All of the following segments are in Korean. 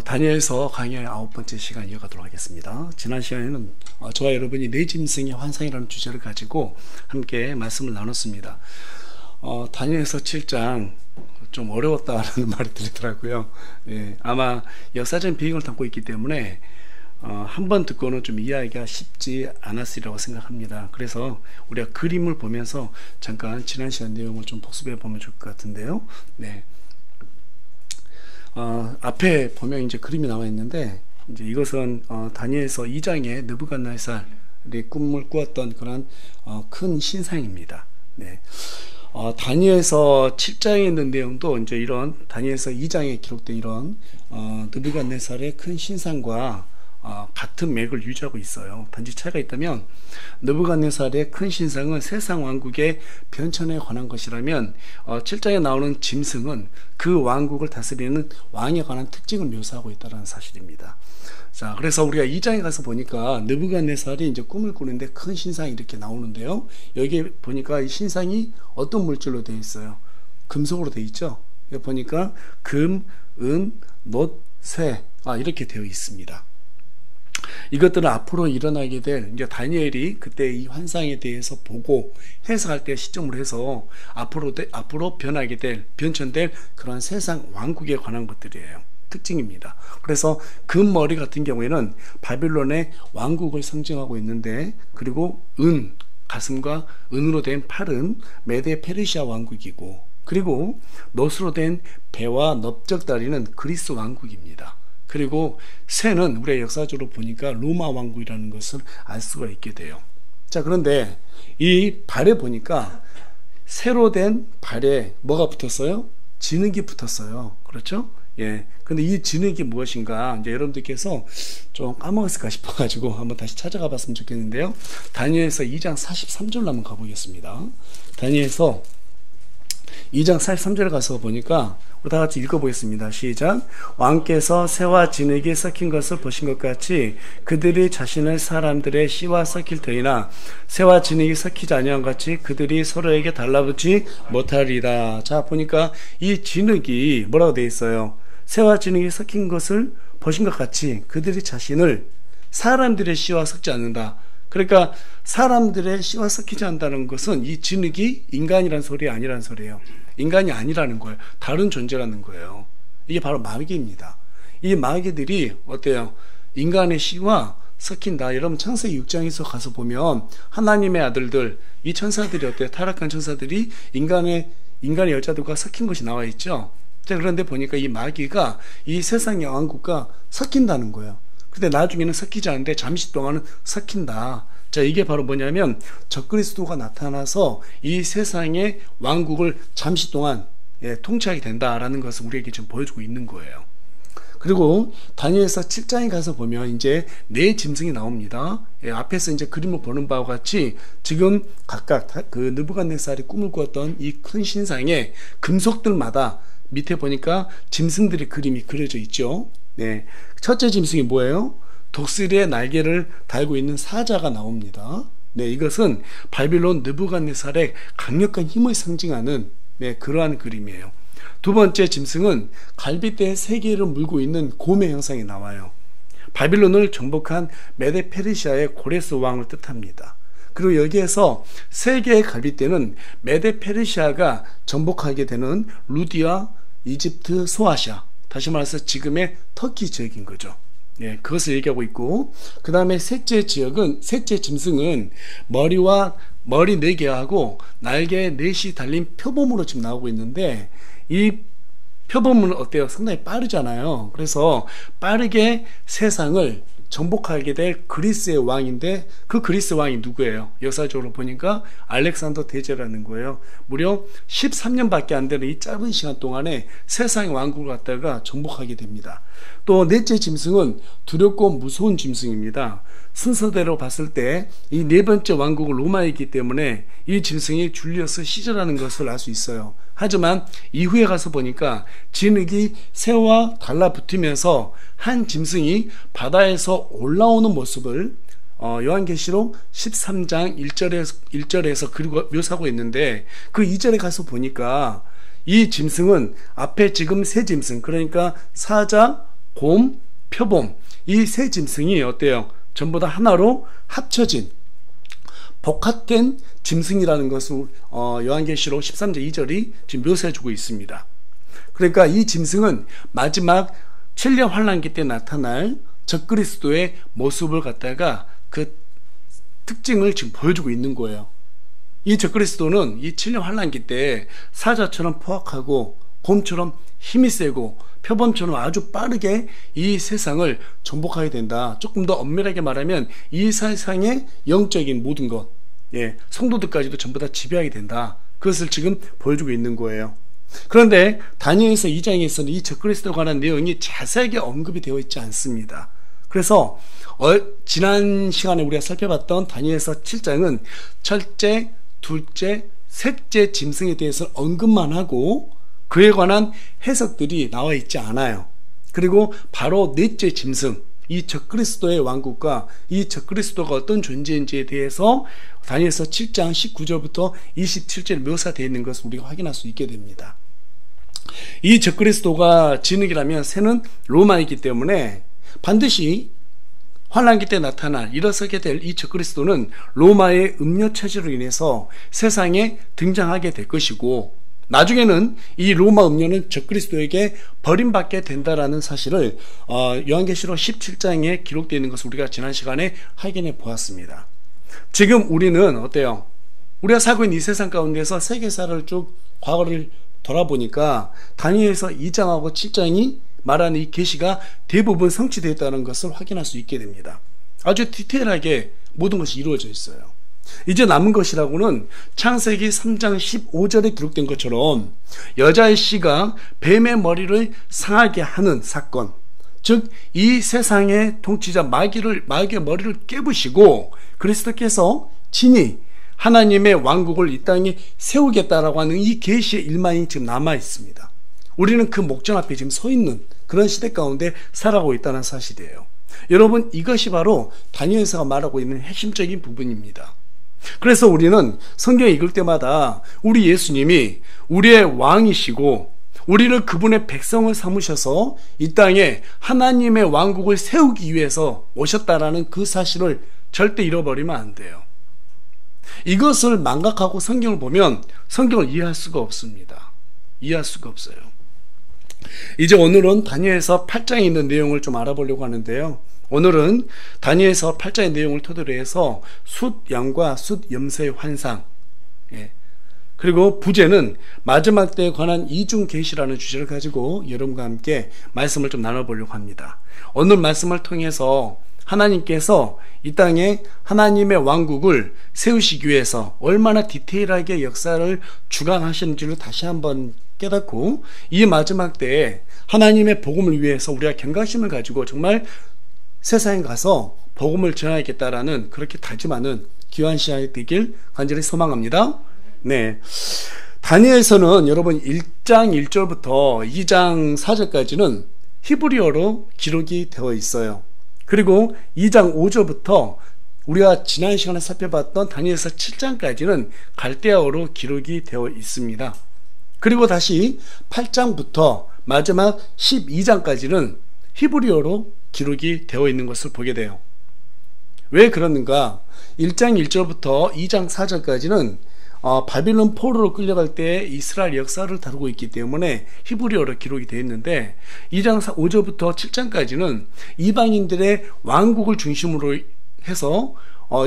다니엘서 강의의 9번째 시간 이어가도록 하겠습니다. 지난 시간에는 저와 여러분이 네 짐승의 환상이라는 주제를 가지고 함께 말씀을 나눴습니다. 다니엘서 7장 좀 어려웠다는 말이 들리더라고요. 아마 역사적인 배경을 담고 있기 때문에 한 번 듣고는 좀 이해하기가 쉽지 않았으리라고 생각합니다. 그래서 우리가 그림을 보면서 잠깐 지난 시간 내용을 좀 복습해 보면 좋을 것 같은데요. 앞에 보면 이제 그림이 나와 있는데, 이제 이것은 다니엘서 2장에 느부갓네살이 꿈을 꾸었던 그런 큰 신상입니다. 다니엘서 7장에 있는 내용도 이제 이런 다니엘서 2장에 기록된 이런 느부갓네살의 큰 신상과 같은 맥을 유지하고 있어요. 단지 차이가 있다면, 느부갓네살의 큰 신상은 세상 왕국의 변천에 관한 것이라면 7장에 나오는 짐승은 그 왕국을 다스리는 왕에 관한 특징을 묘사하고 있다는 사실입니다. 자, 그래서 우리가 2장에 가서 보니까 느부갓네살이 이제 꿈을 꾸는데 큰 신상이 이렇게 나오는데요. 여기 보니까 이 신상이 어떤 물질로 되어 있어요? 금속으로 되어 있죠. 여기 보니까 금, 은, 놋, 쇠 이렇게 되어 있습니다. 이것들은 앞으로 일어나게 될, 이제 다니엘이 그때 이 환상에 대해서 보고 해석할 때 시점으로 해서 앞으로 변천될 그런 세상 왕국에 관한 것들이에요. 특징입니다. 그래서 금머리 같은 경우에는 바빌론의 왕국을 상징하고 있는데, 그리고 가슴과 은으로 된 팔은 메데 페르시아 왕국이고, 그리고 놋으로 된 배와 넓적다리는 그리스 왕국입니다. 그리고 쇠는 우리가 역사적으로 보니까 로마 왕국이라는 것을 알 수가 있게 돼요. 자, 그런데 이 발에 보니까 새로 된 발에 뭐가 붙었어요? 진흙이 붙었어요. 그렇죠? 근데 이 진흙이 무엇인가 이제 여러분들께서 좀 까먹었을까 싶어가지고 한번 다시 찾아가 봤으면 좋겠는데요. 다니엘서 2장 43절로 한번 가보겠습니다. 다니엘서 2장 43절에 가서 보니까 우리 다 같이 읽어보겠습니다. 시작. 왕께서 새와 진흙이 섞인 것을 보신 것 같이 그들이 자신을 사람들의 씨와 섞일 터이나 새와 진흙이 섞이지 아니한 같이 그들이 서로에게 달라붙지 못하리라. 자, 보니까 이 진흙이 뭐라고 되어 있어요? 새와 진흙이 섞인 것을 보신 것 같이 그들이 자신을 사람들의 씨와 섞지 않는다. 그러니까 사람들의 씨와 섞이지 않는다는 것은 이 진흙이 인간이란 소리 아니란 소리예요. 인간이 아니라는 거예요. 다른 존재라는 거예요. 이게 바로 마귀입니다. 이 마귀들이 어때요? 인간의 씨와 섞인다. 여러분 창세기 6장에서 가서 보면 하나님의 아들들, 이 천사들이 어때요? 타락한 천사들이 인간의 여자들과 섞인 것이 나와 있죠. 자, 그런데 보니까 이 마귀가 이 세상의 왕국과 섞인다는 거예요. 근데 나중에는 섞이지 않는데 잠시 동안은 섞인다. 자, 이게 바로 뭐냐면 적그리스도가 나타나서 이 세상의 왕국을 잠시 동안 통치하게 된다라는 것을 우리에게 지금 보여주고 있는 거예요. 그리고 다니엘서 7장에 가서 보면 이제 네 짐승이 나옵니다. 앞에서 이제 그림을 보는 바와 같이 지금 각각 그 느부갓네살이 꿈을 꾸었던 이 큰 신상의 금속들마다 밑에 보니까 짐승들의 그림이 그려져 있죠. 첫째 짐승이 뭐예요? 독수리의 날개를 달고 있는 사자가 나옵니다. 이것은 바빌론 느부갓네살의 강력한 힘을 상징하는 그러한 그림이에요. 두 번째 짐승은 갈빗대의 세 개를 물고 있는 곰의 형상이 나와요. 바빌론을 정복한 메데 페르시아의 고레스 왕을 뜻합니다. 그리고 여기에서 세 개의 갈빗대는 메데 페르시아가 정복하게 되는 루디아, 이집트, 소아시아, 다시 말해서 지금의 터키 지역인 거죠. 그것을 얘기하고 있고, 그 다음에 셋째 짐승은 머리 4개하고 날개 4이 달린 표범으로 지금 나오고 있는데, 이 표범은 어때요? 상당히 빠르잖아요. 그래서 빠르게 세상을 정복하게 될 그리스의 왕인데, 그 그리스 왕이 누구예요? 역사적으로 보니까 알렉산더 대제라는 거예요. 무려 13년밖에 안 되는 이 짧은 시간 동안에 세상의 왕국을 갖다가 정복하게 됩니다. 또 넷째 짐승은 두렵고 무서운 짐승입니다. 순서대로 봤을 때 이 네 번째 왕국은 로마이기 때문에 이 짐승이 줄리어스 시저라는 것을 알 수 있어요. 하지만 이후에 가서 보니까 진흙이 새와 달라붙으면서 한 짐승이 바다에서 올라오는 모습을 요한계시록 13장 1절에서 그리고 묘사하고 있는데, 그 2절에 가서 보니까 이 짐승은 앞에 지금 세 짐승, 그러니까 사자, 곰, 표범, 이 세 짐승이 어때요? 전부 다 하나로 합쳐진 복합된 짐승이라는 것을 요한계시록 13장 2절이 지금 묘사해주고 있습니다. 그러니까 이 짐승은 마지막 7년 환란기 때 나타날 적그리스도의 모습을 갖다가 그 특징을 지금 보여주고 있는 거예요. 이 적그리스도는 이 7년 환란기 때 사자처럼 포악하고 곰처럼 힘이 세고 표범처럼 아주 빠르게 이 세상을 정복하게 된다. 조금 더 엄밀하게 말하면 이 세상의 영적인 모든 것, 성도들까지도 전부 다 지배하게 된다. 그것을 지금 보여주고 있는 거예요. 그런데 다니엘서 2장에서는 이 적그리스도에 관한 내용이 자세하게 언급이 되어 있지 않습니다. 그래서 지난 시간에 우리가 살펴봤던 다니엘서 7장은 첫째, 둘째, 셋째 짐승에 대해서 언급만 하고 그에 관한 해석들이 나와 있지 않아요. 그리고 바로 넷째 짐승, 이 적그리스도의 왕국과 이 적그리스도가 어떤 존재인지에 대해서 다니엘서 7장 19절부터 27절 묘사되어 있는 것을 우리가 확인할 수 있게 됩니다. 이 적그리스도가 진흙이라면 새는 로마이기 때문에 반드시 환란기 때 나타날 일어서게 될 이 적그리스도는 로마의 음료 차지로 인해서 세상에 등장하게 될 것이고, 나중에는 이 로마 음료는 적그리스도에게 버림받게 된다라는 사실을 요한계시록 17장에 기록되어 있는 것을 우리가 지난 시간에 확인해 보았습니다. 지금 우리는 어때요? 우리가 살고 있는 이 세상 가운데서 세계사를 쭉 과거를 돌아보니까 다니엘서 2장하고 7장이 말하는 이 계시가 대부분 성취되었다는 것을 확인할 수 있게 됩니다. 아주 디테일하게 모든 것이 이루어져 있어요. 이제 남은 것이라고는 창세기 3장 15절에 기록된 것처럼 여자의 씨가 뱀의 머리를 상하게 하는 사건, 즉 이 세상의 통치자 마귀의 머리를 깨부시고 그리스도께서 친히 하나님의 왕국을 이 땅에 세우겠다라고 하는 이 계시의 일만이 지금 남아 있습니다. 우리는 그 목전 앞에 지금 서 있는 그런 시대 가운데 살아가고 있다는 사실이에요. 여러분, 이것이 바로 다니엘서가 말하고 있는 핵심적인 부분입니다. 그래서 우리는 성경 읽을 때마다 우리 예수님이 우리의 왕이시고 우리를 그분의 백성을 삼으셔서 이 땅에 하나님의 왕국을 세우기 위해서 오셨다라는 그 사실을 절대 잃어버리면 안 돼요. 이것을 망각하고 성경을 보면 성경을 이해할 수가 없습니다. 이해할 수가 없어요. 이제 오늘은 다니엘서 8장에 있는 내용을 좀 알아보려고 하는데요. 오늘은 다니엘서 8장의 내용을 토대로 해서 숫양과 숫염소의 환상, 그리고 부제는 마지막 때에 관한 이중 계시라는 주제를 가지고 여러분과 함께 말씀을 좀 나눠보려고 합니다. 오늘 말씀을 통해서 하나님께서 이 땅에 하나님의 왕국을 세우시기 위해서 얼마나 디테일하게 역사를 주관하시는지를 다시 한번 깨닫고, 이 마지막 때에 하나님의 복음을 위해서 우리가 경각심을 가지고 정말 세상에 가서 복음을 전하겠다라는 그렇게 다짐하는 귀한 시간이 되길 간절히 소망합니다. 네, 다니엘서는 여러분 1장 1절부터 2장 4절까지는 히브리어로 기록이 되어 있어요. 그리고 2장 5절부터 우리가 지난 시간에 살펴봤던 다니엘서 7장까지는 갈대아어로 기록이 되어 있습니다. 그리고 다시 8장부터 마지막 12장까지는 히브리어로 기록이 되어 있는 것을 보게 돼요. 왜 그러는가? 1장 1절부터 2장 4절까지는 바빌론 포로로 끌려갈 때 이스라엘 역사를 다루고 있기 때문에 히브리어로 기록이 되어 있는데, 2장 5절부터 7장까지는 이방인들의 왕국을 중심으로 해서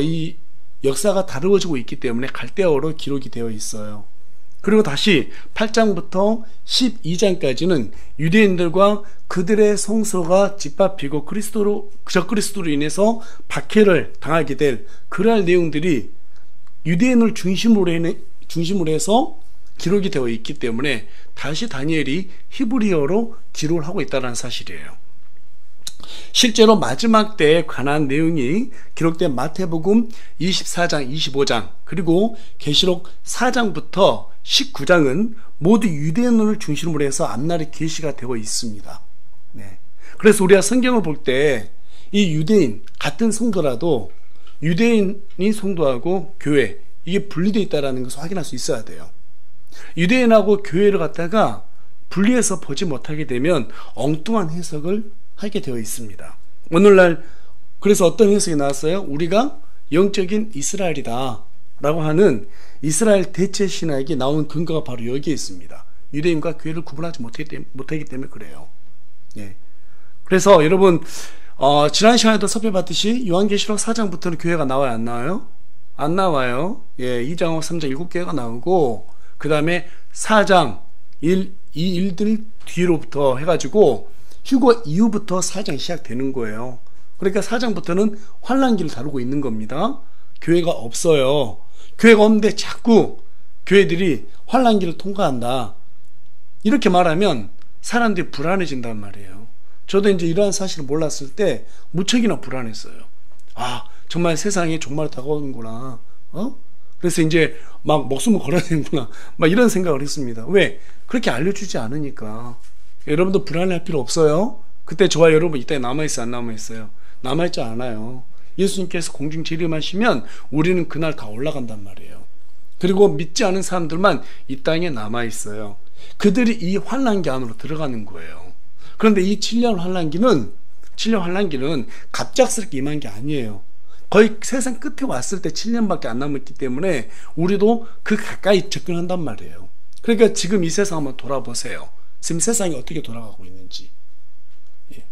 이 역사가 다루어지고 있기 때문에 갈대아어로 기록이 되어 있어요. 그리고 다시 8장부터 12장까지는 유대인들과 그들의 성소가 짓밟히고 적그리스도로 인해서 박해를 당하게 될 그러한 내용들이 유대인을 중심으로 해서 기록이 되어 있기 때문에 다시 다니엘이 히브리어로 기록을 하고 있다는 사실이에요. 실제로 마지막 때에 관한 내용이 기록된 마태복음 24장, 25장, 그리고 계시록 4장부터 19장은 모두 유대인을 중심으로 해서 앞날의 계시가 되어 있습니다. 네. 그래서 우리가 성경을 볼 때 이 유대인, 같은 성도라도 유대인이 성도하고 교회, 이게 분리되어 있다는 것을 확인할 수 있어야 돼요. 유대인하고 교회를 갖다가 분리해서 보지 못하게 되면 엉뚱한 해석을 하게 되어 있습니다. 오늘날 그래서 어떤 해석이 나왔어요? 우리가 영적인 이스라엘이다 라고 하는 이스라엘 대체 신학이 나온 근거가 바로 여기에 있습니다. 유대인과 교회를 구분하지 못하기 때문에 그래요. 예. 그래서 여러분 지난 시간에도 살펴봤듯이 요한계시록 4장부터는 교회가 나와요, 안 나와요? 안 나와요. 예, 2장하고 3장 7개가 나오고 그 다음에 4장 이 일들 뒤로부터 해가지고 휴거 이후부터 4장이 시작되는 거예요. 그러니까 4장부터는 환난기를 다루고 있는 겁니다. 교회가 없어요. 교회가 없는데 자꾸 교회들이 환난기를 통과한다 이렇게 말하면 사람들이 불안해진단 말이에요. 저도 이제 이러한 사실을 몰랐을 때 무척이나 불안했어요. 아, 정말 세상에 종말이 다가오는구나. 그래서 이제 막 목숨을 걸어야 되는구나. 막 이런 생각을 했습니다. 왜? 그렇게 알려주지 않으니까. 여러분도 불안할 필요 없어요. 그때 저와 여러분 이때 남아있어요, 안 남아있어요? 남아있지 않아요. 예수님께서 공중 재림하시면 우리는 그날 다 올라간단 말이에요. 그리고 믿지 않은 사람들만 이 땅에 남아있어요. 그들이 이 환난기 안으로 들어가는 거예요. 그런데 이 7년 환난기는 갑작스럽게 임한 게 아니에요. 거의 세상 끝에 왔을 때 7년밖에 안 남았기 때문에 우리도 그 가까이 접근한단 말이에요. 그러니까 지금 이 세상 한번 돌아보세요. 지금 세상이 어떻게 돌아가고 있는지. 예.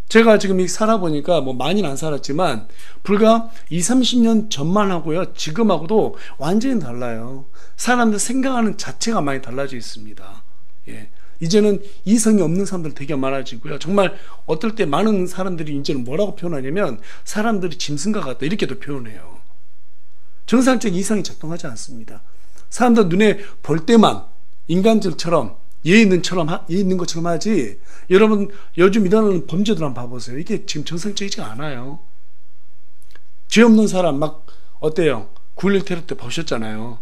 제가 지금 살아보니까 뭐 많이는 안 살았지만 불과 20-30년 전만 하고요 지금하고도 완전히 달라요. 사람들 생각하는 자체가 많이 달라져 있습니다. 예. 이제는 이성이 없는 사람들 되게 많아지고요. 정말 어떨 때 많은 사람들이 이제는 뭐라고 표현하냐면 사람들이 짐승과 같다 이렇게도 표현해요. 정상적 이성이 작동하지 않습니다. 사람들 눈에 볼 때만 인간들처럼 예의 있는 것처럼 하지. 여러분 요즘 일어나는 범죄들 한번 봐보세요. 이게 지금 정상적이지 않아요. 죄 없는 사람 막 어때요? 9.11 테러 때 보셨잖아요.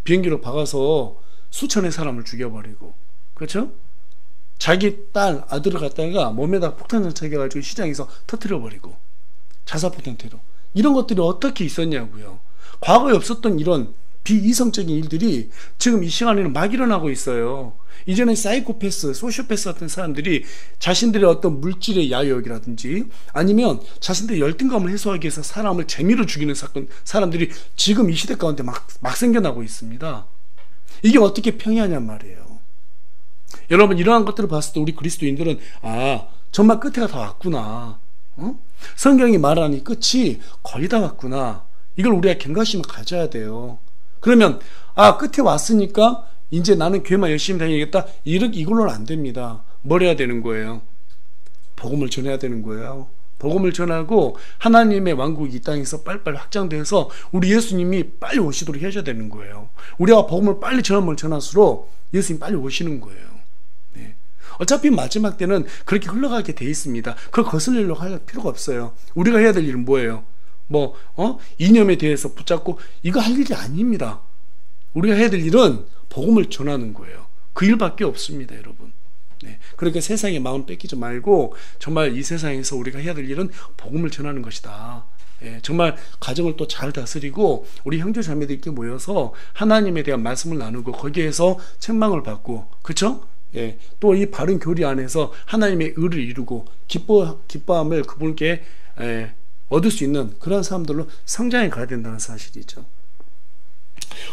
비행기로 박아서 수천의 사람을 죽여버리고, 그렇죠? 자기 딸 아들을 갖다가 몸에다 폭탄 장착해가지고 시장에서 터뜨려버리고, 자살폭탄 테러, 이런 것들이 어떻게 있었냐고요. 과거에 없었던 이런 비이성적인 일들이 지금 이 시간에는 막 일어나고 있어요. 이제는 사이코패스, 소시오패스 같은 사람들이 자신들의 어떤 물질의 야욕이라든지 아니면 자신들의 열등감을 해소하기 위해서 사람을 재미로 죽이는 사람들이 지금 이 시대 가운데 막 생겨나고 있습니다. 이게 어떻게 평이하냔 말이에요. 여러분 이러한 것들을 봤을 때 우리 그리스도인들은 정말 끝에가 다 왔구나. 성경이 말하니 끝이 거의 다 왔구나. 이걸 우리가 경각심을 가져야 돼요. 그러면 끝에 왔으니까 이제 나는 교회만 열심히 다니겠다 이걸로는 안 됩니다. 뭘 해야 되는 거예요? 복음을 전해야 되는 거예요. 복음을 전하고 하나님의 왕국이 이 땅에서 빨리빨리 확장돼서 우리 예수님이 빨리 오시도록 해줘야 되는 거예요. 우리가 복음을 빨리 전할수록 예수님 빨리 오시는 거예요. 네. 어차피 마지막 때는 그렇게 흘러가게 돼 있습니다. 그걸 거슬리려고 할 필요가 없어요. 우리가 해야 될 일은 뭐예요? 이념에 대해서 붙잡고 이거 할 일이 아닙니다. 우리가 해야 될 일은 복음을 전하는 거예요. 그 일밖에 없습니다, 여러분. 네. 그러니까 세상의 마음 뺏기지 말고 정말 이 세상에서 우리가 해야 될 일은 복음을 전하는 것이다. 예, 정말 가정을 또 잘 다스리고 우리 형제 자매들끼리 모여서 하나님에 대한 말씀을 나누고 거기에서 책망을 받고, 그렇죠? 예, 또 이 바른 교리 안에서 하나님의 의를 이루고 기뻐함을 그분께 얻을 수 있는 그런 사람들로 성장해 가야 된다는 사실이죠.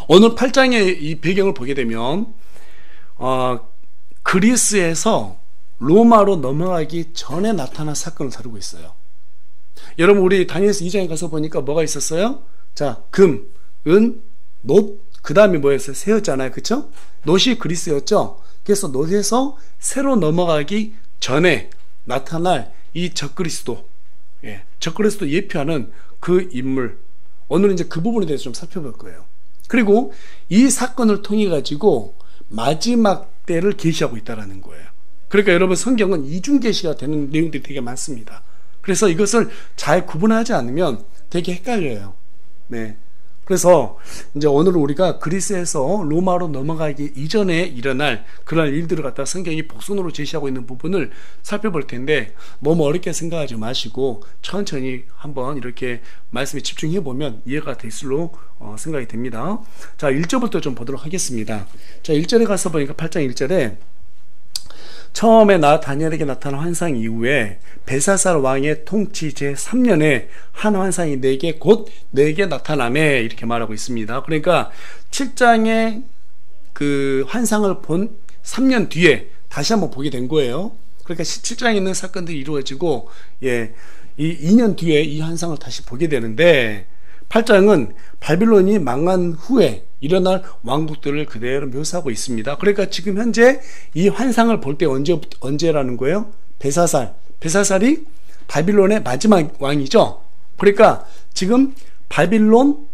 오늘 8장의 이 배경을 보게 되면 그리스에서 로마로 넘어가기 전에 나타난 사건을 다루고 있어요. 여러분 우리 다니엘서 2장에 가서 보니까 뭐가 있었어요? 자, 금, 은, 놋, 그 다음에 뭐였어요? 새였잖아요, 그쵸? 놋이 그리스였죠. 그래서 놋에서 새로 넘어가기 전에 나타날 이 적그리스도, 적그리스도 예표하는 그 인물, 오늘은 이제 그 부분에 대해서 좀 살펴볼 거예요. 그리고 이 사건을 통해 가지고 마지막 때를 계시하고 있다는 거예요. 그러니까 여러분 성경은 이중 계시가 되는 내용들이 되게 많습니다. 그래서 이것을 잘 구분하지 않으면 되게 헷갈려요. 네. 그래서 이제 오늘 우리가 그리스에서 로마로 넘어가기 이전에 일어날 그런 일들을 갖다 성경이 복선으로 제시하고 있는 부분을 살펴볼 텐데 너무 어렵게 생각하지 마시고 천천히 한번 이렇게 말씀에 집중해 보면 이해가 될수록 생각이 됩니다. 자, 1절부터 좀 보도록 하겠습니다. 자, 1절에 가서 보니까 8장 1절에 처음에 다니엘에게 나타난 환상 이후에 벨사살 왕의 통치 제3년에 한 환상이 4개 곧 4개 나타나매 이렇게 말하고 있습니다. 그러니까 7장의 그 환상을 본 3년 뒤에 다시 한번 보게 된 거예요. 그러니까 17장에 있는 사건들이 이루어지고 이 2년 뒤에 이 환상을 다시 보게 되는데 8장은 바빌론이 망한 후에 일어날 왕국들을 그대로 묘사하고 있습니다. 그러니까 지금 현재 이 환상을 볼 때 언제라는 거예요? 벨사살이 바빌론의 마지막 왕이죠. 그러니까 지금 바빌론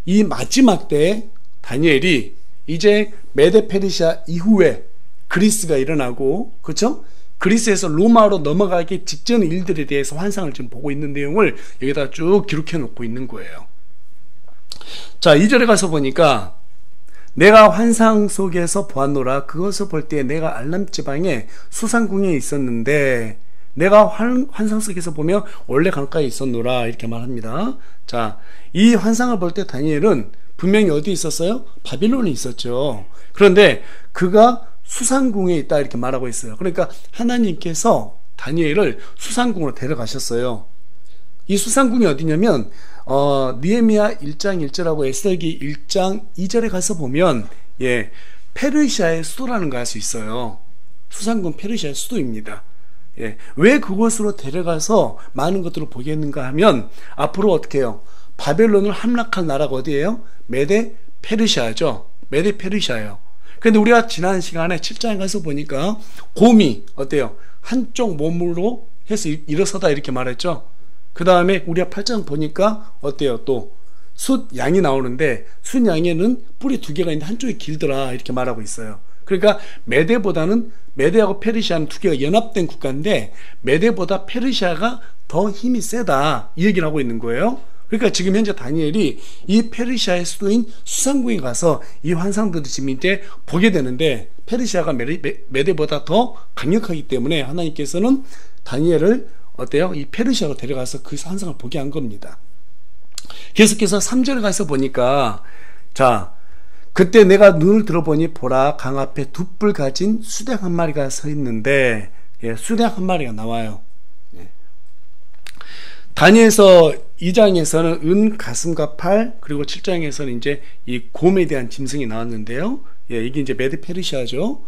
이 마지막 때에 다니엘이 이제 메데 페르시아 이후에 그리스가 일어나고, 그렇죠? 그리스에서 로마로 넘어가기 직전 일들에 대해서 환상을 지금 보고 있는 내용을 여기다 쭉 기록해 놓고 있는 거예요. 자, 2절에 가서 보니까 내가 환상 속에서 보았노라. 그것을 볼 때 내가 알람 지방에 수상궁에 있었는데 내가 환상 속에서 보면 원래 강가에 있었노라 이렇게 말합니다. 자, 이 환상을 볼 때 다니엘은 분명히 어디 있었어요? 바빌론에 있었죠. 그런데 그가 수상궁에 있다 이렇게 말하고 있어요. 그러니까 하나님께서 다니엘을 수상궁으로 데려가셨어요. 이 수상궁이 어디냐면 느헤미야 1장 1절하고 에스더기 1장 2절에 가서 보면 페르시아의 수도라는 걸 알 수 있어요. 수상궁 페르시아의 수도입니다. 왜 그곳으로 데려가서 많은 것들을 보게 했는가 하면 앞으로 어떻게 해요? 바벨론을 함락한 나라가 어디예요? 메데 페르시아죠. 메데 페르시아예요. 근데 우리가 지난 시간에 7장에 가서 보니까 곰이 어때요? 한쪽 몸으로 해서 일어서다 이렇게 말했죠. 그 다음에 우리가 8장 보니까 어때요? 또 숫양이 나오는데 숫양에는 뿔이 2개가 있는데 한쪽이 길더라 이렇게 말하고 있어요. 그러니까 메데하고 페르시아는 2개가 연합된 국가인데 메데보다 페르시아가 더 힘이 세다 이 얘기를 하고 있는 거예요. 그러니까 지금 현재 다니엘이 이 페르시아의 수도인 수상궁에 가서 이 환상들을 지금 이제 보게 되는데 페르시아가 메데보다 더 강력하기 때문에 하나님께서는 다니엘을 어때요? 이 페르시아로 데려가서 그 환상을 보게 한 겁니다. 계속해서 3절에 가서 보니까 자, 그때 내가 눈을 들어보니 보라 강 앞에 2뿔 가진 수뎨 한 마리가 서 있는데 수뎨 한 마리가 나와요. 다니엘서 2장에서는 은, 가슴과 팔, 그리고 7장에서는 이제 이 곰에 대한 짐승이 나왔는데요. 이게 이제 메데 페르시아죠.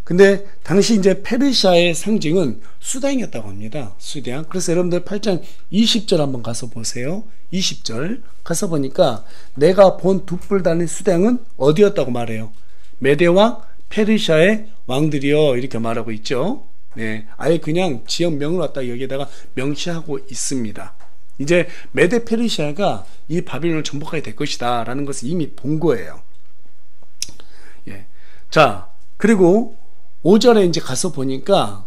근데 당시 이제 페르시아의 상징은 수당이었다고 합니다. 수당. 그래서 여러분들 8장 20절 한번 가서 보세요. 20절 가서 보니까 내가 본 2뿔 달린 수당은 어디였다고 말해요? 메데와 페르시아의 왕들이요 이렇게 말하고 있죠. 아예 그냥 지역명을 갖다 여기에다가 명시하고 있습니다. 이제 메데 페르시아가 이 바빌론을 정복하게 될 것이다 라는 것을 이미 본 거예요. 자, 그리고 5절에 이제 가서 보니까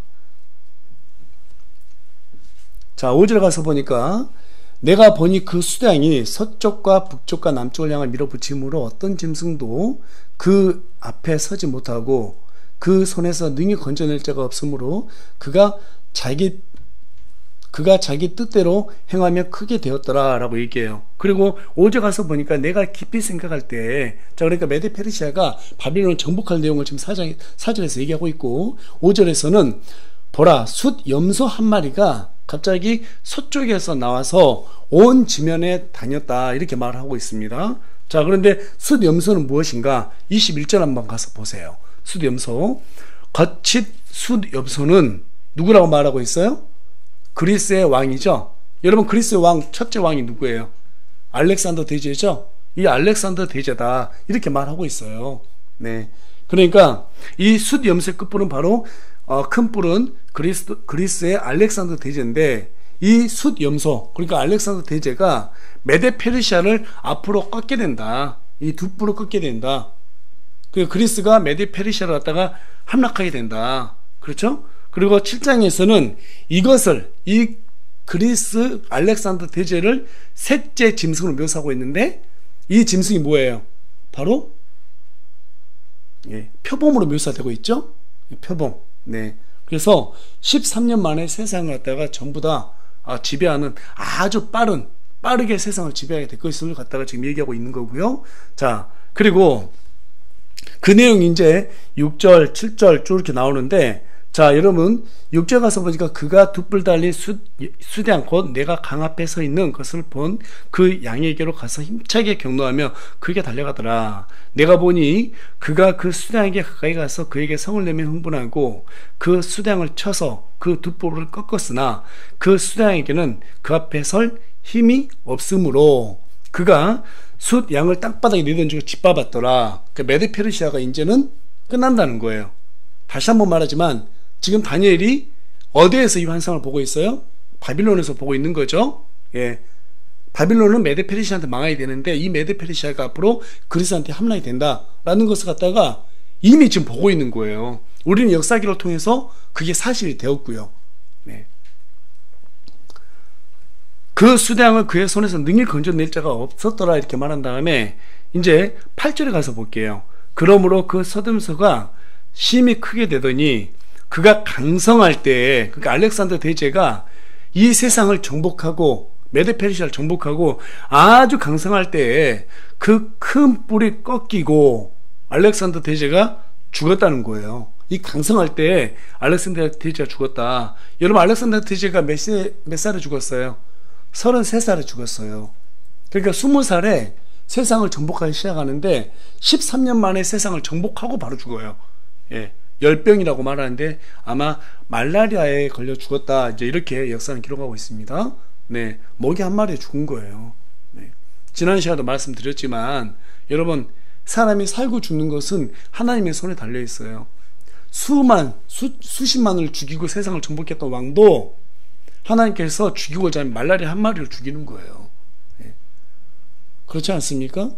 자, 5절에 가서 보니까 내가 보니 그 수량이 서쪽과 북쪽과 남쪽을 향해 밀어붙임으로 어떤 짐승도 그 앞에 서지 못하고 그 손에서 능히 건져낼 자가 없으므로 그가 자기 뜻대로 행하며 크게 되었더라 라고 얘기해요. 그리고 5절 가서 보니까 내가 깊이 생각할 때, 자, 그러니까 메데 페르시아가 바빌론을 정복할 내용을 지금 4절에서 얘기하고 있고 5절에서는 보라 숫 염소 한 마리가 갑자기 서쪽에서 나와서 온 지면에 다녔다 이렇게 말을 하고 있습니다. 자, 그런데 숫 염소는 무엇인가? 21절 한번 가서 보세요. 숫 염소, 거칫 숫 염소는 누구라고 말하고 있어요? 그리스의 왕이죠. 여러분, 그리스의 왕 첫째 왕이 누구예요? 알렉산더 대제죠. 이 알렉산더 대제다 이렇게 말하고 있어요. 그러니까 이 숫 염소의 끝뿔은 바로 큰 뿔은 그리스의 알렉산더 대제인데 이 숫 염소, 그러니까 알렉산더 대제가 메데 페르시아를 앞으로 꺾게 된다. 이 2뿔을 꺾게 된다. 그리스가 메데 페르시아를 갖다가 함락하게 된다. 그렇죠? 그리고 7장에서는 이 그리스 알렉산더 대제를 셋째 짐승으로 묘사하고 있는데 이 짐승이 뭐예요? 바로 표범으로 묘사되고 있죠? 표범. 그래서 13년 만에 세상을 갖다가 전부 다 지배하는 아주 빠르게 세상을 지배하게 될 것을 갖다가 지금 얘기하고 있는 거고요. 자, 그리고 그 내용이 이제 6절, 7절 쭉 이렇게 나오는데 자, 여러분 6절 가서 보니까 그가 두 뿔 달린 수대양 곧 내가 강 앞에 서 있는 것을 본 그 양에게로 가서 힘차게 격노하며 그에게 달려가더라. 내가 보니 그가 그 수대양에게 가까이 가서 그에게 성을 내며 흥분하고 그 수대양을 쳐서 그 두 뿔을 꺾었으나 그 수대양에게는 그 앞에 설 힘이 없으므로 그가 숫 양을 땅바닥에 내던지고 짓밟았더라. 그 메드 페르시아가 이제는 끝난다는 거예요. 다시 한번 말하지만 지금 다니엘이 어디에서 이 환상을 보고 있어요? 바빌론에서 보고 있는 거죠. 예. 바빌론은 메드 페르시아한테 망하게 되는데 이 메드 페르시아가 앞으로 그리스한테 함락이 된다라는 것을 갖다가 이미 지금 보고 있는 거예요. 우리는 역사기를 통해서 그게 사실이 되었고요. 네. 그 수대양을 그의 손에서 능히 건져낼 자가 없었더라 이렇게 말한 다음에 이제 8절에 가서 볼게요. 그러므로 그 서듬서가 심히 크게 되더니 그가 강성할 때에, 그러니까 알렉산더 대제가 이 세상을 정복하고 메드 페르시아를 정복하고 아주 강성할 때에 그 큰 뿔이 꺾이고 알렉산더 대제가 죽었다는 거예요. 이 강성할 때에 알렉산더 대제가 죽었다. 여러분 알렉산더 대제가 몇 살에 죽었어요? 33살에 죽었어요. 그러니까 20살에 세상을 정복하기 시작하는데 13년 만에 세상을 정복하고 바로 죽어요. 예. 열병이라고 말하는데 아마 말라리아에 걸려 죽었다. 이제 이렇게 역사는 기록하고 있습니다. 네. 먹이 한 마리에 죽은 거예요. 네. 지난 시간에도 말씀드렸지만 여러분 사람이 살고 죽는 것은 하나님의 손에 달려 있어요. 수십만을 죽이고 세상을 정복했던 왕도 하나님께서 죽이고자 하면 말라리아 한 마리를 죽이는 거예요. 네. 그렇지 않습니까?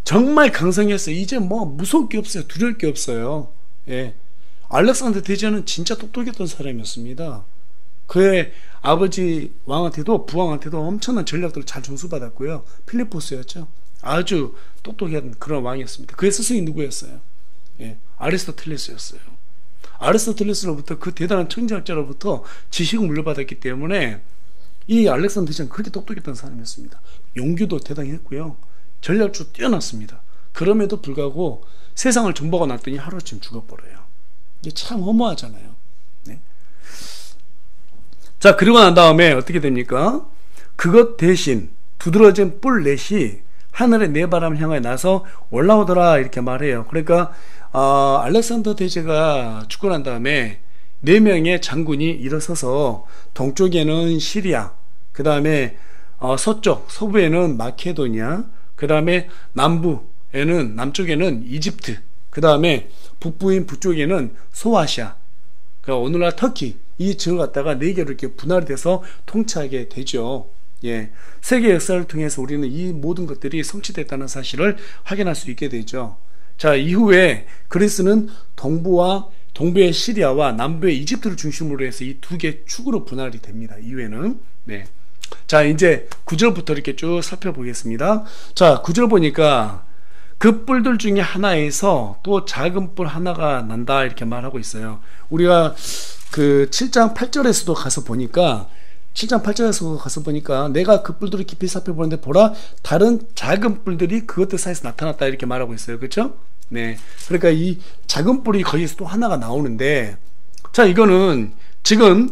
정말 강성했어요. 이제 뭐 무서울 게 없어요. 두려울 게 없어요. 예. 알렉산더 대제는 진짜 똑똑했던 사람이었습니다. 그의 아버지 왕한테도 부왕한테도 엄청난 전략들을 잘 전수받았고요. 필리포스였죠. 아주 똑똑한 그런 왕이었습니다. 그의 스승이 누구였어요? 예. 아리스토텔레스였어요. 아리스토텔레스로부터 그 대단한 천재학자로부터 지식을 물려받았기 때문에 이 알렉산더 대제는 그렇게 똑똑했던 사람이었습니다. 용기도 대단했고요. 전략도 뛰어났습니다. 그럼에도 불구하고 세상을 정복하고 났더니 하루아침 죽어버려요. 이게 참 허무하잖아요. 네. 자, 그리고 난 다음에 어떻게 됩니까? 그것 대신 두드러진 뿔 넷이 하늘의 네 바람을 향하여 나서 올라오더라 이렇게 말해요. 그러니까 알렉산더 대제가 죽고 난 다음에 4명의 장군이 일어서서 동쪽에는 시리아, 그 다음에 서부에는 마케도니아, 그 다음에 남쪽에는 이집트, 그 다음에 북쪽에는 소아시아, 그러니까 오늘날 터키, 이 지역을 갖다가 4개로 이렇게 분할이 돼서 통치하게 되죠. 예. 세계 역사를 통해서 우리는 이 모든 것들이 성취됐다는 사실을 확인할 수 있게 되죠. 자, 이후에 그리스는 동부의 시리아와 남부의 이집트를 중심으로 해서 이 2개 축으로 분할이 됩니다. 이후에는. 네. 자, 이제 9절부터 이렇게 쭉 살펴보겠습니다. 자, 9절 보니까 그 뿔들 중에 하나에서 또 작은 뿔 하나가 난다 이렇게 말하고 있어요. 우리가 그 7장 8절에서도 가서 보니까 7장 8절에서 가서 보니까 내가 그 뿔들을 깊이 살펴보는데 보라 다른 작은 뿔들이 그것들 사이에서 나타났다 이렇게 말하고 있어요. 그렇죠? 네. 그러니까 이 작은 뿔이 거기에서 또 하나가 나오는데, 자, 이거는 지금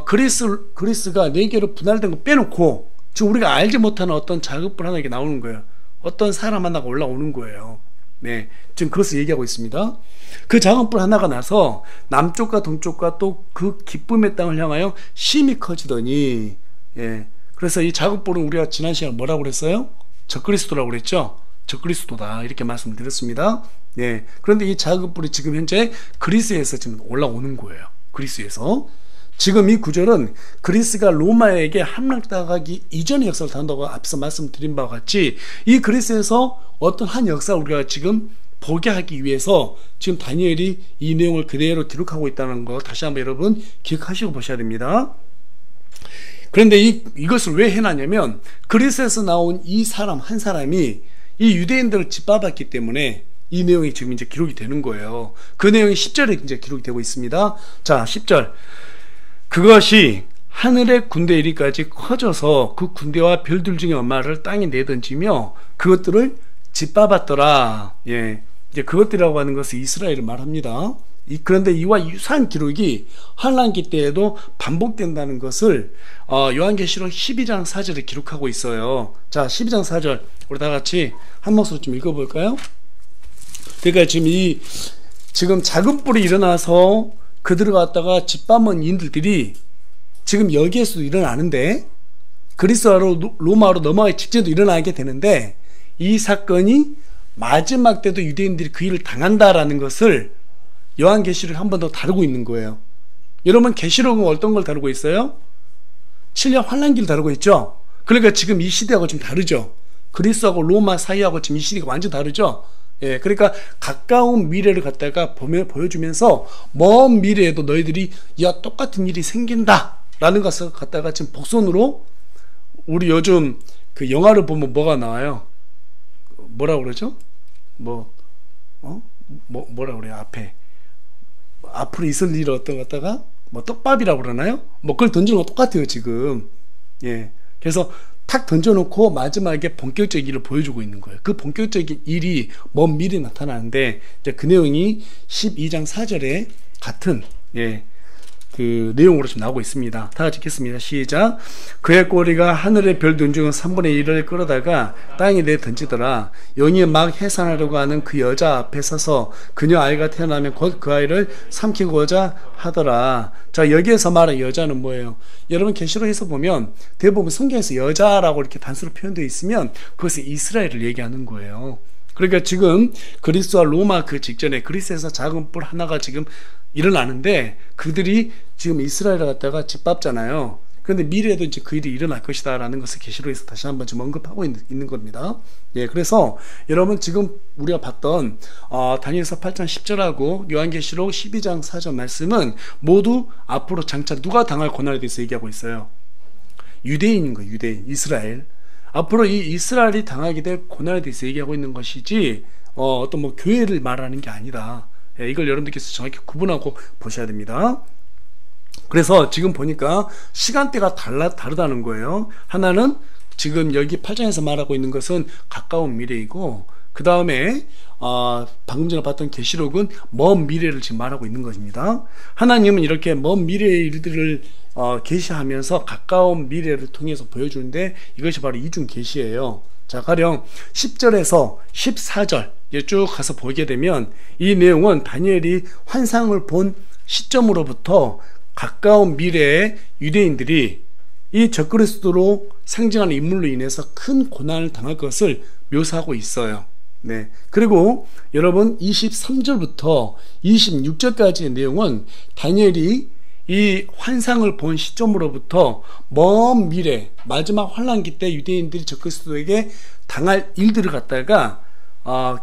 그리스가 4개로 분할된 거 빼놓고 지금 우리가 알지 못하는 어떤 작은 뿔 하나 이렇게 나오는 거예요. 어떤 사람 하나가 올라오는 거예요. 네, 지금 그것을 얘기하고 있습니다. 그 작은 뿔 하나가 나서 남쪽과 동쪽과 또 그 기쁨의 땅을 향하여 심히 커지더니, 예, 그래서 이 작은 뿔은 우리가 지난 시간에 뭐라고 그랬어요? 적그리스도라고 그랬죠. 적그리스도다 이렇게 말씀을 드렸습니다. 네, 그런데 이 작은 뿔이 지금 현재 그리스에서 지금 올라오는 거예요. 그리스에서. 지금 이 구절은 그리스가 로마에게 함락당하기 이전의 역사를 다룬다고 앞서 말씀드린 바와 같이 이 그리스에서 어떤 한 역사를 우리가 지금 보게 하기 위해서 지금 다니엘이 이 내용을 그대로 기록하고 있다는 거 다시 한번 여러분 기억하시고 보셔야 됩니다. 그런데 이것을 왜 해놨냐면 그리스에서 나온 이 사람 한 사람이 이 유대인들을 짓밟았기 때문에 이 내용이 지금 이제 기록이 되는 거예요. 그 내용이 10절에 이제 기록이 되고 있습니다. 자, 10절. 그것이 하늘의 군대 이리까지 커져서 그 군대와 별들 중에 얼마를 땅에 내던지며 그것들을 짓밟았더라. 예, 이제 그것들이라고 하는 것은 이스라엘을 말합니다. 그런데 이와 유사한 기록이 환란기 때에도 반복된다는 것을 요한계시록 12장 4절에 기록하고 있어요. 자, 12장 4절 우리 다 같이 한 목소리로 좀 읽어볼까요? 그러니까 지금 작은 뿔이 일어나서 그들을 갖다가 짓밟은 인들이 지금 여기에서도 일어나는데, 그리스로 로마로 넘어가기 직전에도 일어나게 되는데, 이 사건이 마지막 때도 유대인들이 그 일을 당한다라는 것을 요한계시록 한 번 더 다루고 있는 거예요. 여러분, 계시록은 어떤 걸 다루고 있어요? 7년 환란기를 다루고 있죠. 그러니까 지금 이 시대하고 좀 다르죠. 그리스하고 로마 사이하고 지금 이 시대가 완전 다르죠. 예, 그러니까 가까운 미래를 갖다가 보여주면서 먼 미래에도 너희들이 야 똑같은 일이 생긴다 라는 것을 갖다가 지금 복선으로, 우리 요즘 그 영화를 보면 뭐가 나와요? 뭐라 그러죠? 뭐라 그래요? 앞으로 있을 일을 어떤 갖다가 떡밥이라고 그러나요? 그걸 던지는 거 똑같아요 지금. 예, 그래서 탁 던져놓고 마지막에 본격적인 일을 보여주고 있는 거예요. 그 본격적인 일이 먼 미래에 나타나는데, 이제 그 내용이 12장 4절에 같은 그 내용으로 좀 나오고 있습니다. 다 같이 읽겠습니다. 시작. 그의 꼬리가 하늘의 별 둔 중 3분의 1을 끌어다가 땅에 내 던지더라. 영이 막 해산하려고 하는 그 여자 앞에 서서 그녀 아이가 태어나면 곧 그 아이를 삼키고자 하더라. 자, 여기에서 말하는 여자는 뭐예요? 여러분, 계시록에서 보면 대부분 성경에서 여자라고 이렇게 단수로 표현되어 있으면 그것이 이스라엘을 얘기하는 거예요. 그러니까 지금 그리스와 로마 그 직전에 그리스에서 작은 뿔 하나가 지금 일어나는데, 그들이 지금 이스라엘을 갖다가 짓밟잖아요. 그런데 미래에도 이제 그 일이 일어날 것이다 라는 것을 계시록에서 다시 한번 지금 언급하고 있는 겁니다. 예, 그래서 여러분, 지금 우리가 봤던 다니엘서 8장 10절하고 요한계시록 12장 4절 말씀은 모두 앞으로 장차 누가 당할 고난에 대해서 얘기하고 있어요. 유대인인 거예요. 유대인, 이스라엘. 앞으로 이 이스라엘이 당하게 될 고난에 대해서 얘기하고 있는 것이지 어떤 교회를 말하는 게 아니다. 예, 이걸 여러분들께서 정확히 구분하고 보셔야 됩니다. 그래서 지금 보니까 시간대가 다르다는 거예요. 하나는 지금 여기 8장에서 말하고 있는 것은 가까운 미래이고, 그 다음에 방금 전에 봤던 계시록은 먼 미래를 지금 말하고 있는 것입니다. 하나님은 이렇게 먼 미래의 일들을 계시하면서 가까운 미래를 통해서 보여주는데, 이것이 바로 이중 계시예요. 자, 가령 10절에서 14절 쭉 가서 보게 되면 이 내용은 다니엘이 환상을 본 시점으로부터 가까운 미래에 유대인들이 이 적그리스도로 상징하는 인물로 인해서 큰 고난을 당할 것을 묘사하고 있어요. 네. 그리고 여러분, 23절부터 26절까지의 내용은 다니엘이 이 환상을 본 시점으로부터 먼 미래 마지막 환란기 때 유대인들이 적그리스도에게 당할 일들을 갖다가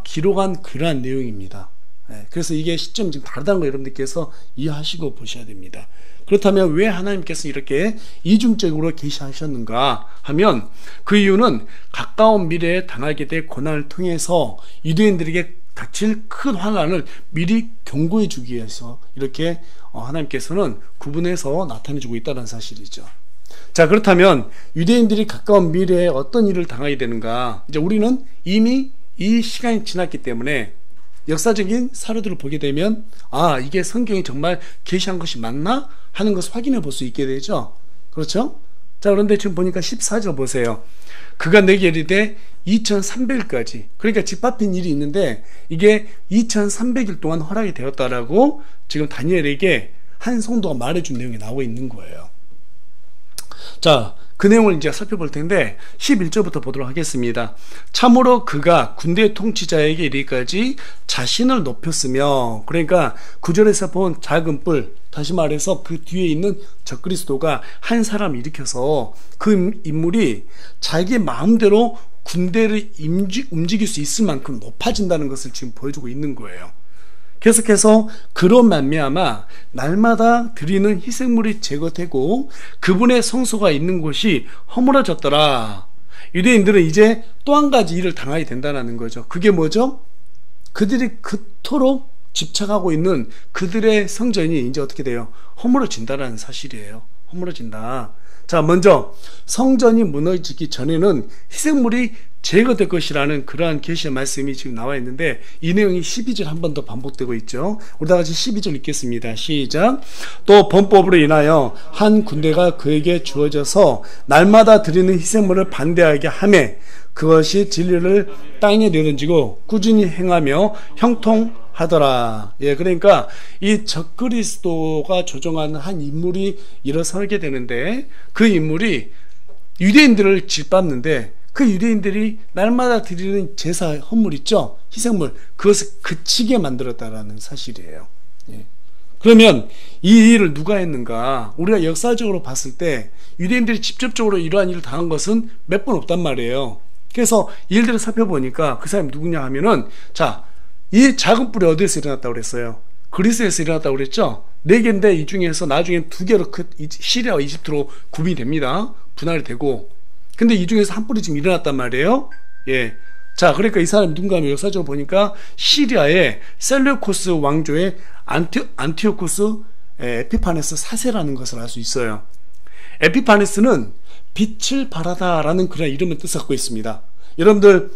기록한 그러한 내용입니다. 네, 그래서 이게 시점이 지금 다르다는 거 여러분들께서 이해하시고 보셔야 됩니다. 그렇다면 왜 하나님께서 이렇게 이중적으로 계시하셨는가 하면, 그 이유는 가까운 미래에 당하게 될 고난을 통해서 유대인들에게 닥칠 큰 환난을 미리 경고해 주기 위해서 이렇게 하나님께서는 구분해서 나타내주고 있다는 사실이죠. 자, 그렇다면 유대인들이 가까운 미래에 어떤 일을 당하게 되는가? 이제 우리는 이미 이 시간이 지났기 때문에 역사적인 사례들을 보게 되면 이게 성경이 정말 계시한 것이 맞나 하는 것을 확인해 볼 수 있게 되죠. 그렇죠? 자, 그런데 지금 보니까 14절 보세요. 그가 내게 이르되 2300일까지, 그러니까 짓밟힌 일이 있는데 이게 2300일 동안 허락이 되었다라고 지금 다니엘에게 한 성도가 말해준 내용이 나오고 있는 거예요. 자, 그 내용을 이제 살펴볼 텐데 11절부터 보도록 하겠습니다. 참으로 그가 군대 통치자에게 이르기까지 자신을 높였으며, 그러니까 9절에서 본 작은 뿔, 다시 말해서 그 뒤에 있는 적그리스도가 한 사람을 일으켜서 그 인물이 자기 마음대로 군대를 움직일 수 있을 만큼 높아진다는 것을 지금 보여주고 있는 거예요. 계속해서 그로 말미암아 날마다 드리는 희생물이 제거되고 그분의 성소가 있는 곳이 허물어졌더라. 유대인들은 이제 또 한 가지 일을 당하게 된다는 거죠. 그게 뭐죠? 그들이 그토록 집착하고 있는 그들의 성전이 이제 어떻게 돼요? 허물어진다는 사실이에요. 허물어진다. 자, 먼저 성전이 무너지기 전에는 희생물이 제거될 것이라는 그러한 계시의 말씀이 지금 나와 있는데, 이 내용이 12절 한 번 더 반복되고 있죠. 우리 다 같이 12절 읽겠습니다. 시작. 또 범법으로 인하여 한 군대가 그에게 주어져서 날마다 드리는 희생물을 반대하게 하매 그것이 진리를 땅에 내던지고 꾸준히 행하며 형통하더라. 예, 그러니까 이 적그리스도가 조종하는 한 인물이 일어서게 되는데, 그 인물이 유대인들을 짓밟는데, 그 유대인들이 날마다 드리는 제사 헌물 있죠, 희생물, 그것을 그치게 만들었다라는 사실이에요. 예. 그러면 이 일을 누가 했는가? 우리가 역사적으로 봤을 때 유대인들이 직접적으로 이러한 일을 당한 것은 몇 번 없단 말이에요. 그래서 일들을 살펴보니까 그 사람이 누구냐 하면은, 자, 이 작은 뿔이 어디에서 일어났다고 그랬어요? 그리스에서 일어났다고 그랬죠? 4개인데 이 중에서 나중에 2개로 시리아와 이집트로 구분이 됩니다. 분할이 되고. 근데 이 중에서 한 뿔이 지금 일어났단 말이에요. 예. 자, 그러니까 이 사람이 누군가 하면 역사적으로 보니까 시리아의 셀레우코스 왕조의 안티오코스 에피파네스 4세라는 것을 알 수 있어요. 에피파네스는 빛을 발하다라는 그런 이름을 뜻하고 있습니다. 여러분들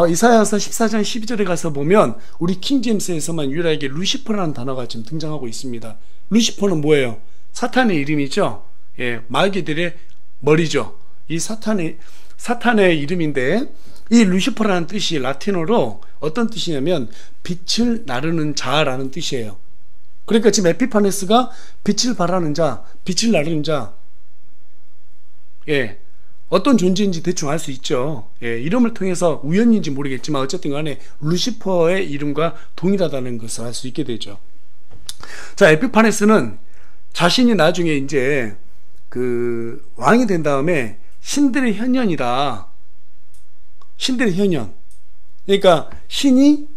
이사야서 14장 12절에 가서 보면 우리 킹제임스에서만 유일하게 루시퍼라는 단어가 지금 등장하고 있습니다. 루시퍼는 뭐예요? 사탄의 이름이죠. 예, 마귀들의 머리죠. 이 사탄의 이름인데, 이 루시퍼라는 뜻이 라틴어로 어떤 뜻이냐면 빛을 나르는 자라는 뜻이에요. 그러니까 지금 에피파네스가 빛을 발하는 자, 빛을 나르는 자, 예, 어떤 존재인지 대충 알 수 있죠. 예, 이름을 통해서 우연인지 모르겠지만 어쨌든 간에 루시퍼의 이름과 동일하다는 것을 알 수 있게 되죠. 자, 에피파네스는 자신이 나중에 이제 그 왕이 된 다음에 신들의 현현이다. 신들의 현현. 그러니까 신이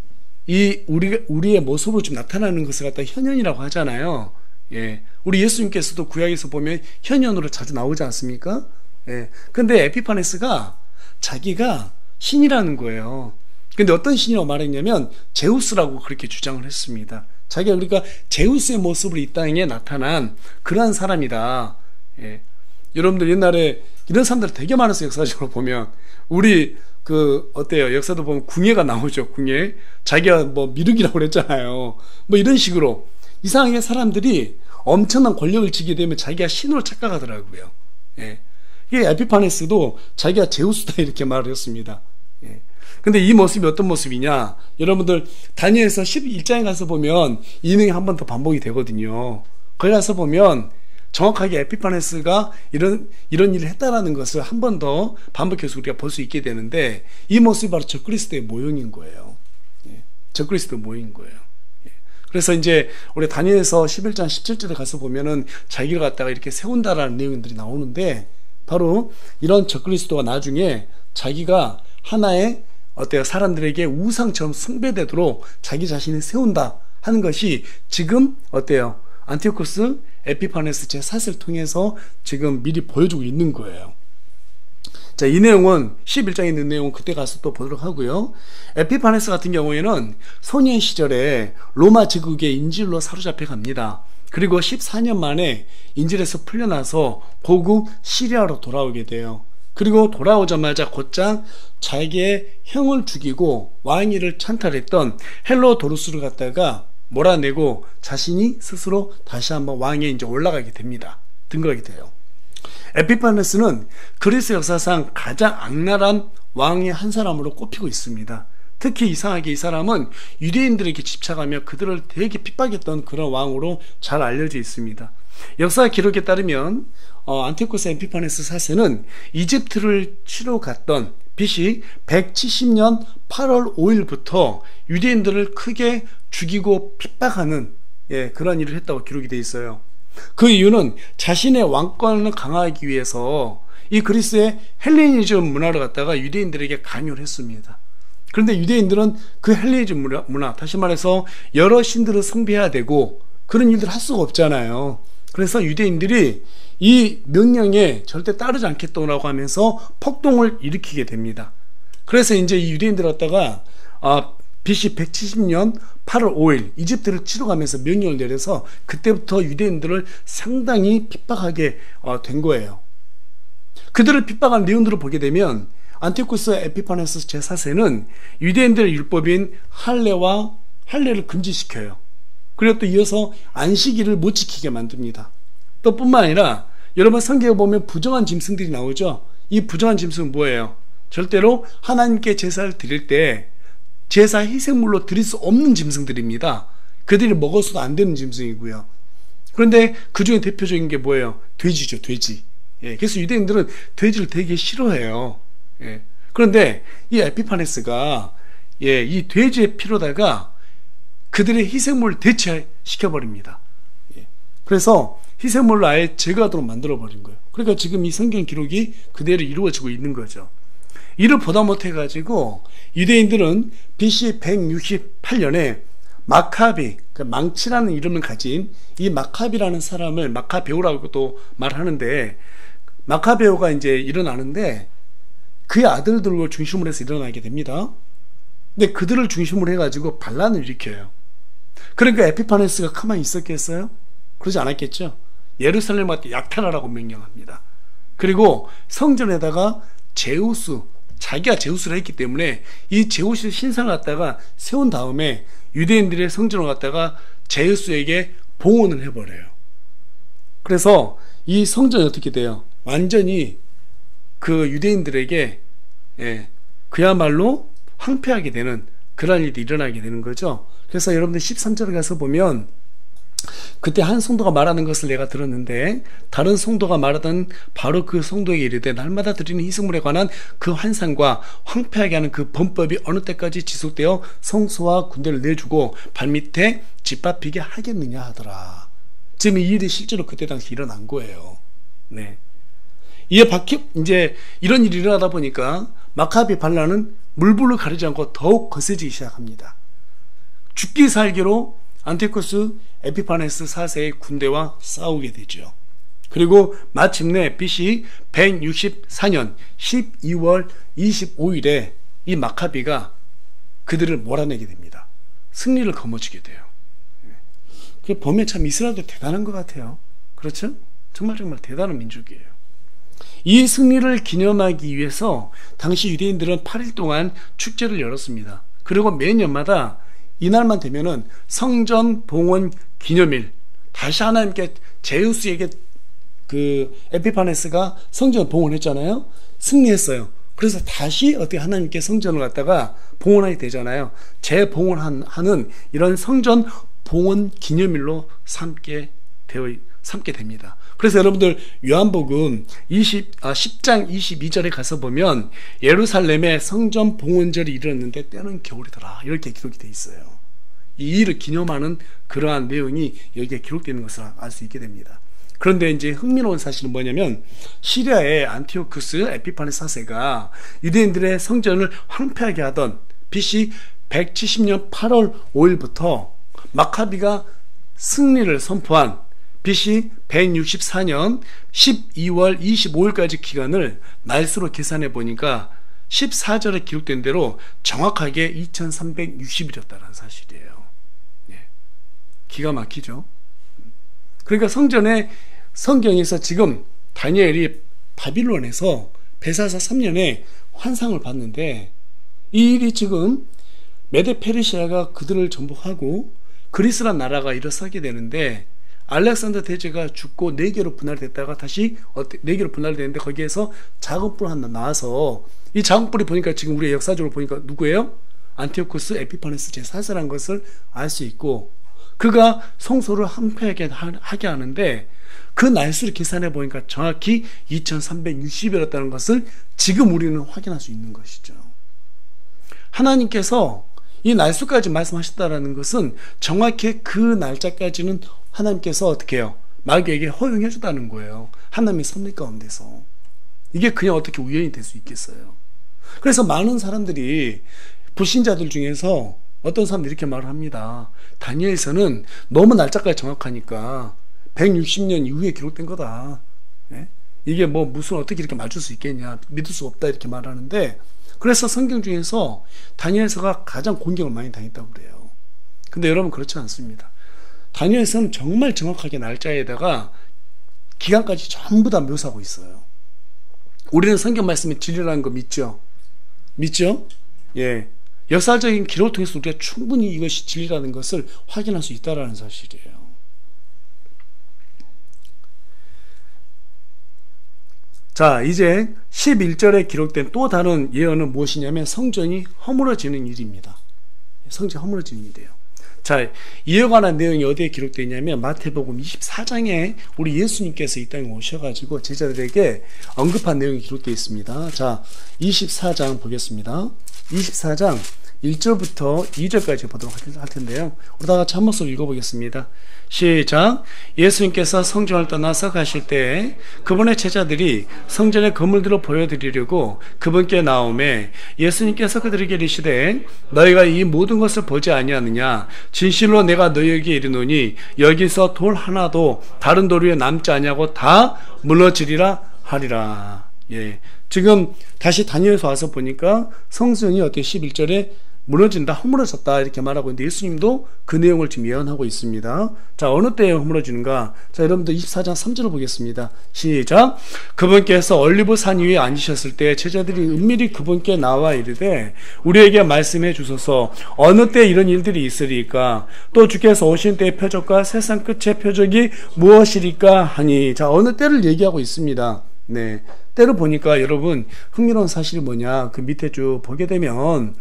우리의 모습으로 좀 나타나는 것을 갖다 현현이라고 하잖아요. 예. 우리 예수님께서도 구약에서 보면 현현으로 자주 나오지 않습니까? 예. 근데 에피파네스가 자기가 신이라는 거예요. 근데 어떤 신이라고 말했냐면 제우스라고 그렇게 주장을 했습니다. 자기가 그러니까 제우스의 모습으로 이 땅에 나타난 그러한 사람이다. 예. 여러분들 옛날에 이런 사람들 되게 많았어요. 역사적으로 보면 우리 어때요? 역사도 보면 궁예가 나오죠. 궁예. 자기가 뭐 미륵이라고 그랬잖아요. 뭐 이런 식으로 이상하게 사람들이 엄청난 권력을 쥐게 되면 자기가 신으로 착각하더라고요. 예. 이게 에피파네스도 자기가 제우스다 이렇게 말을 했습니다. 예. 근데 이 모습이 어떤 모습이냐? 여러분들 다니엘서 11장에 가서 보면 이 내용이 한 번 더 반복이 되거든요. 거기 가서 보면 정확하게 에피파네스가 이런 일을 했다라는 것을 한 번 더 반복해서 우리가 볼 수 있게 되는데, 이 모습이 바로 적그리스도의 모형인 거예요. 예. 적그리스도 모형인 거예요. 예. 그래서 이제 우리 다니엘서 11장 17절에 가서 보면은 자기를 갖다가 이렇게 세운다라는 내용들이 나오는데, 바로 이런 적그리스도가 나중에 자기가 하나의 사람들에게 우상처럼 숭배되도록 자기 자신을 세운다 하는 것이 지금 안티오코스 에피파네스 제4세를 통해서 지금 미리 보여주고 있는 거예요. 자, 이 내용은 11장에 있는 내용은 그때 가서 또 보도록 하고요. 에피파네스 같은 경우에는 소년 시절에 로마 제국의 인질로 사로잡혀 갑니다. 그리고 14년 만에 인질에서 풀려나서 고국 시리아로 돌아오게 돼요. 그리고 돌아오자마자 곧장 자기의 형을 죽이고 왕위를 찬탈했던 헬로도루스를 갖다가 몰아내고 자신이 스스로 다시 한번 왕위에 이제 올라가게 됩니다. 등극하게 돼요. 에피파네스는 그리스 역사상 가장 악랄한 왕의 한 사람으로 꼽히고 있습니다. 특히 이상하게 이 사람은 유대인들에게 집착하며 그들을 되게 핍박했던 그런 왕으로 잘 알려져 있습니다. 역사 기록에 따르면 안티오코스 에피파네스 4세는 이집트를 치러 갔던 BC 170년 8월 5일부터 유대인들을 크게 죽이고 핍박하는 그런 일을 했다고 기록이 되어 있어요. 그 이유는 자신의 왕권을 강화하기 위해서 이 그리스의 헬레니즘 문화를 갖다가 유대인들에게 강요를 했습니다. 그런데 유대인들은 그 헬레니즘 문화, 다시 말해서 여러 신들을 숭배해야 되고 그런 일들을 할 수가 없잖아요. 그래서 유대인들이 이 명령에 절대 따르지 않겠다고 하면서 폭동을 일으키게 됩니다. 그래서 이제 이 유대인들 갖다가 BC 170년 8월 5일 이집트를 치러 가면서 명령을 내려서 그때부터 유대인들을 상당히 핍박하게 된 거예요. 그들을 핍박한 내용들을 보게 되면 안티오쿠스 에피파네스 제4세는 유대인들의 율법인 할례를 금지시켜요. 그리고 또 이어서 안식일을 못 지키게 만듭니다. 또 뿐만 아니라 여러분 성경에 보면 부정한 짐승들이 나오죠. 이 부정한 짐승은 뭐예요? 절대로 하나님께 제사를 드릴 때 제사 희생물로 드릴 수 없는 짐승들입니다. 그들이 먹어서도 안 되는 짐승이고요. 그런데 그 중에 대표적인 게 뭐예요? 돼지죠, 돼지. 예, 그래서 유대인들은 돼지를 되게 싫어해요. 예, 그런데 이 에피파네스가 이 돼지의 피로다가 그들의 희생물을 대체시켜버립니다. 예, 그래서 희생물로 아예 제거하도록 만들어버린 거예요. 그러니까 지금 이 성경 기록이 그대로 이루어지고 있는 거죠. 이를 보다 못해가지고 유대인들은 BC 168년에 마카비, 그 망치라는 이름을 가진 이 마카비라는 사람을 마카베오라고도 말하는데, 마카베오가 이제 일어나는데 그의 아들들을 중심으로 해서 일어나게 됩니다. 근데 그들을 중심으로 해가지고 반란을 일으켜요. 그러니까 에피파네스가 가만히 있었겠어요? 그러지 않았겠죠. 예루살렘 한테 약탈하라고 명령합니다. 그리고 성전에다가 제우스, 자기가 제우스를 했기 때문에 이 제우스 신상을 갖다가 세운 다음에 유대인들의 성전을 갖다가 제우스에게 봉헌을 해버려요. 그래서 이 성전이 어떻게 돼요? 완전히 그 유대인들에게 그야말로 황폐하게 되는 그런 일이 일어나게 되는 거죠. 그래서 여러분들 13절에 가서 보면 그때 한 성도가 말하는 것을 내가 들었는데, 다른 성도가 말하던 바로 그 성도에게 이르되 날마다 드리는 희생물에 관한 그 환상과 황폐하게 하는 그 범법이 어느 때까지 지속되어 성소와 군대를 내주고 발밑에 짓밟히게 하겠느냐 하더라. 지금 이 일이 실제로 그때 당시 일어난 거예요. 네. 이제 이런 일이 일어나다 보니까 마카비 반란은 물불을 가리지 않고 더욱 거세지기 시작합니다. 죽기 살기로 안티오쿠스 에피파네스 4세의 군대와 싸우게 되죠. 그리고 마침내 BC 164년 12월 25일에 이 마카비가 그들을 몰아내게 됩니다. 승리를 거머쥐게 돼요. 보면 참 이스라엘도 대단한 것 같아요. 그렇죠? 정말 대단한 민족이에요. 이 승리를 기념하기 위해서 당시 유대인들은 8일 동안 축제를 열었습니다. 그리고 매년마다 이날만 되면은 성전 봉헌 기념일, 다시 하나님께 제우스에게 그 에피파네스가 성전을 봉헌했잖아요. 승리했어요. 그래서 다시 어떻게 하나님께 성전을 갖다가 봉헌하게 되잖아요. 재봉헌하는 이런 성전 봉헌 기념일로 삼게 됩니다. 그래서 여러분들 요한복음 10장 22절에 가서 보면 예루살렘에 성전 봉헌절이 이르렀는데 때는 겨울이더라, 이렇게 기록이 되어 있어요. 이 일을 기념하는 그러한 내용이 여기에 기록되는 것을 알 수 있게 됩니다. 그런데 이제 흥미로운 사실은 뭐냐면, 시리아의 안티오쿠스 에피파네스 4세가 유대인들의 성전을 황폐하게 하던 BC 170년 8월 5일부터 마카비가 승리를 선포한 BC 164년 12월 25일까지 기간을 날수로 계산해 보니까 14절에 기록된 대로 정확하게 2360일이었다는 사실이에요. 기가 막히죠. 그러니까 성경에서 지금 다니엘이 바빌론에서 베사사 3년에 환상을 봤는데, 이 일이 지금 메데 페르시아가 그들을 정복하고 그리스란 나라가 일어서게 되는데, 알렉산더 대제가 죽고 4개로 분할됐다가 다시 4개로 분할됐는데, 거기에서 작은 뿔 하나 나와서, 이 작은 뿔이 보니까 지금 우리 역사적으로 보니까 누구예요? 안티오쿠스 에피파네스 제4세라는 것을 알 수 있고, 그가 성소를 황폐하게 하게 하는데 그 날수를 계산해 보니까 정확히 2360일이었다는 것을 지금 우리는 확인할 수 있는 것이죠. 하나님께서 이 날수까지 말씀하셨다는 것은 정확히 그 날짜까지는 하나님께서 어떻게 해요? 마귀에게 허용해 주다는 거예요. 하나님의 섭리 가운데서. 이게 그냥 어떻게 우연히 될 수 있겠어요? 그래서 많은 사람들이, 불신자들 중에서 어떤 사람들이 이렇게 말을 합니다. 다니엘서는 너무 날짜까지 정확하니까 160년 이후에 기록된 거다. 이게 뭐 무슨 어떻게 이렇게 맞출 수 있겠냐, 믿을 수 없다, 이렇게 말하는데, 그래서 성경 중에서 다니엘서가 가장 공격을 많이 당했다고 그래요. 근데 여러분, 그렇지 않습니다. 다니엘서는 정말 정확하게 날짜에다가 기간까지 전부 다 묘사하고 있어요. 우리는 성경 말씀이 진리라는 거 믿죠? 믿죠? 예. 역사적인 기록을 통해서 우리가 충분히 이것이 진리라는 것을 확인할 수 있다는 사실이에요. 자, 이제 11절에 기록된 또 다른 예언은 무엇이냐면 성전이 허물어지는 일입니다. 성전이 허물어지는 일이에요. 자, 이에 관한 내용이 어디에 기록되어 있냐면 마태복음 24장에 우리 예수님께서 이 땅에 오셔가지고 제자들에게 언급한 내용이 기록되어 있습니다. 자, 24장 보겠습니다. 24장 1절부터 2절까지 보도록 할 텐데요. 우리 다 같이 한 목소리 읽어보겠습니다. 시작. 예수님께서 성전을 떠나서 가실 때 그분의 제자들이 성전의 건물들을 보여드리려고 그분께 나오매 예수님께서 그들에게 이르시되 너희가 이 모든 것을 보지 아니하느냐? 진실로 내가 너희에게 이르노니 여기서 돌 하나도 다른 돌 위에 남지 아니하고 다 무너지리라 하리라. 예. 지금 다시 다니엘서 와서 보니까 성전이 어떻게 11절에 무너진다, 허물어졌다 이렇게 말하고 있는데 예수님도 그 내용을 지금 예언하고 있습니다. 자, 어느 때에 허물어지는가? 자, 여러분들 24장 3절을 보겠습니다. 시작. 그분께서 올리브산 위에 앉으셨을 때 제자들이 은밀히 그분께 나와 이르되 우리에게 말씀해 주소서 어느 때 이런 일들이 있으리까? 또 주께서 오신 때의 표적과 세상 끝의 표적이 무엇이리까 하니. 자, 어느 때를 얘기하고 있습니다. 네. 때를 보니까 여러분 흥미로운 사실이 뭐냐? 그 밑에 쭉 보게 되면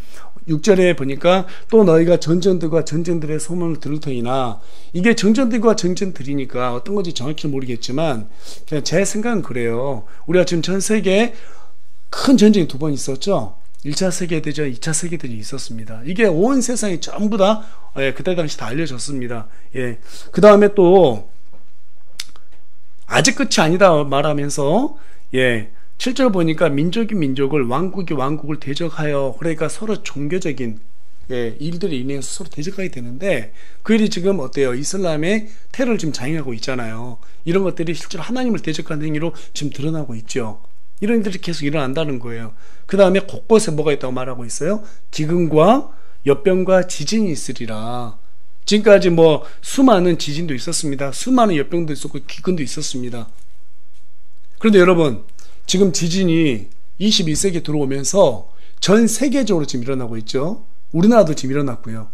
6절에 보니까 또 너희가 전전들과 전전들의 소문을 들을 터이나, 이게 전전들과 전전들이니까 어떤 건지 정확히 모르겠지만 그냥 제 생각은 그래요. 우리가 지금 전 세계에 큰 전쟁이 두 번 있었죠. 1차 세계대전, 2차 세계대전이 있었습니다. 이게 온 세상이 전부 다 그때 당시 다 알려졌습니다. 예. 그 다음에 또 아직 끝이 아니다 말하면서 7절 보니까 민족이 민족을, 왕국이 왕국을 대적하여, 그러니까 서로 종교적인 일들이 인해서 서로 대적하게 되는데 그 일이 지금 어때요? 이슬람의 테러를 지금 자행하고 있잖아요. 이런 것들이 실제로 하나님을 대적하는 행위로 지금 드러나고 있죠. 이런 일들이 계속 일어난다는 거예요. 그 다음에 곳곳에 뭐가 있다고 말하고 있어요? 기근과 엿병과 지진이 있으리라. 지금까지 뭐 수많은 지진도 있었습니다. 수많은 엿병도 있었고 기근도 있었습니다. 그런데 여러분, 지금 지진이 21세기에 들어오면서 전 세계적으로 지금 일어나고 있죠. 우리나라도 지금 일어났고요.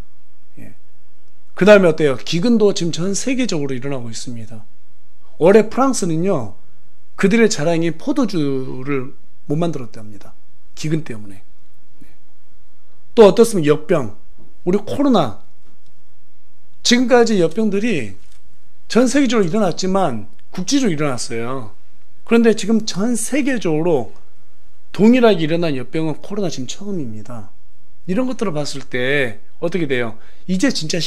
그 다음에 어때요? 기근도 지금 전 세계적으로 일어나고 있습니다. 올해 프랑스는요, 그들의 자랑이 포도주를 못 만들었답니다. 기근 때문에. 또 어떻습니까? 엿병, 우리 코로나. 지금까지 엿병들이 전 세계적으로 일어났지만 국지적으로 일어났어요. 그런데 지금 전 세계적으로 동일하게 일어난 엿병은 코로나 지금 처음입니다. 이런 것들을 봤을 때 어떻게 돼요? 이제 진짜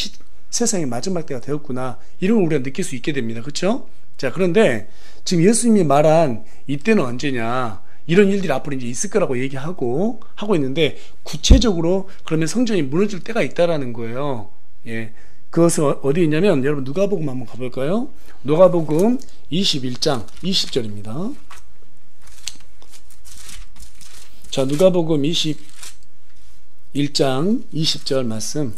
세상의 마지막 때가 되었구나, 이런 걸 우리가 느낄 수 있게 됩니다. 그렇죠? 자, 그런데 지금 예수님이 말한 이때는 언제냐, 이런 일들이 앞으로 이제 있을 거라고 하고 있는데 구체적으로 그러면 성전이 무너질 때가 있다라는 거예요. 그것은 어디 있냐면 여러분 누가복음 한번 가볼까요? 누가복음 21장 20절입니다. 자, 누가복음 21장 20절 말씀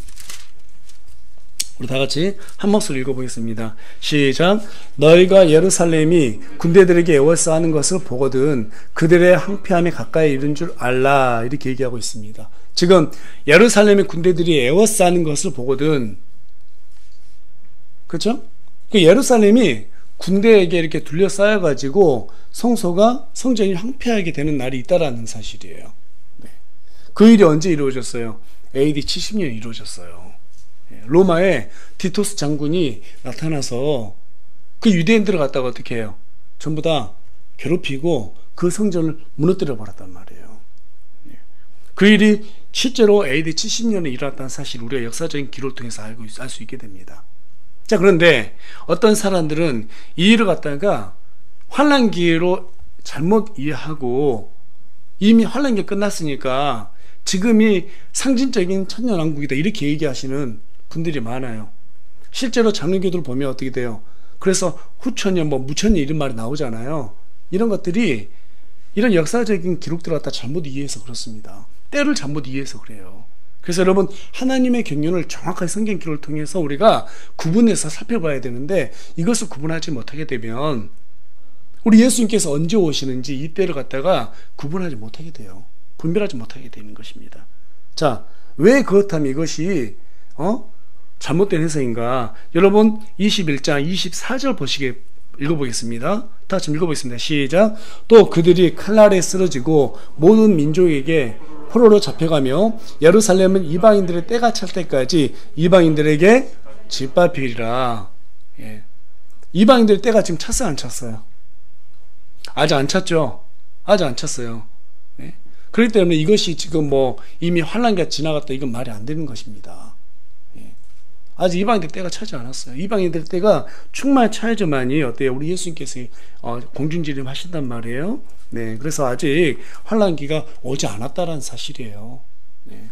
우리 다 같이 한 목소리 읽어보겠습니다. 시작. 너희가 예루살렘이 군대들에게 에워싸는 것을 보거든 그들의 항폐함에 가까이 이른 줄 알라, 이렇게 얘기하고 있습니다. 지금 예루살렘의 군대들이 에워싸는 것을 보거든, 그렇죠? 그 예루살렘이 군대에게 이렇게 둘러싸여가지고 성전이 황폐하게 되는 날이 있다라는 사실이에요. 그 일이 언제 이루어졌어요? AD 70년에 이루어졌어요. 로마에 티토스 장군이 나타나서 그 유대인들을 갖다가 어떻게 해요? 전부 다 괴롭히고 그 성전을 무너뜨려 버렸단 말이에요. 그 일이 실제로 AD 70년에 일어났다는 사실, 우리가 역사적인 기록을 통해서 알 수 있게 됩니다. 자, 그런데 어떤 사람들은 이 일을 갖다가 환란 기회로 잘못 이해하고 이미 환란기가 끝났으니까 지금이 상징적인 천년왕국이다, 이렇게 얘기하시는 분들이 많아요. 실제로 장로교들 보면 어떻게 돼요? 그래서 후천년, 무천년 이런 말이 나오잖아요. 이런 것들이 이런 역사적인 기록들을 갖다 잘못 이해해서 그렇습니다. 때를 잘못 이해해서 그래요. 그래서 여러분, 하나님의 경륜을 정확하게 성경 기록을 통해서 우리가 구분해서 살펴봐야 되는데 이것을 구분하지 못하게 되면 우리 예수님께서 언제 오시는지 이 때를 갖다가 구분하지 못하게 돼요. 분별하지 못하게 되는 것입니다. 자, 왜 그렇다면 이것이 잘못된 해석인가? 여러분 21장 24절 읽어보겠습니다. 다 같이 읽어보겠습니다. 시작. 또 그들이 칼날에 쓰러지고 모든 민족에게 포로로 잡혀가며 예루살렘은 이방인들의 때가 찰 때까지 이방인들에게 짓밟히리라. 예. 이방인들의 때가 지금 찼어요, 안 찼어요? 아직 안 찼죠? 아직 안 찼어요. 예. 그렇기 때문에 이것이 지금 이미 환란기가 지나갔다, 이건 말이 안 되는 것입니다. 예. 아직 이방인들 때가 차지 않았어요. 이방인들 때가 충만히 차야지만이 어때요? 우리 예수님께서 공중지림 하신단 말이에요. 네, 그래서 아직 환란기가 오지 않았다라는 사실이에요. 네.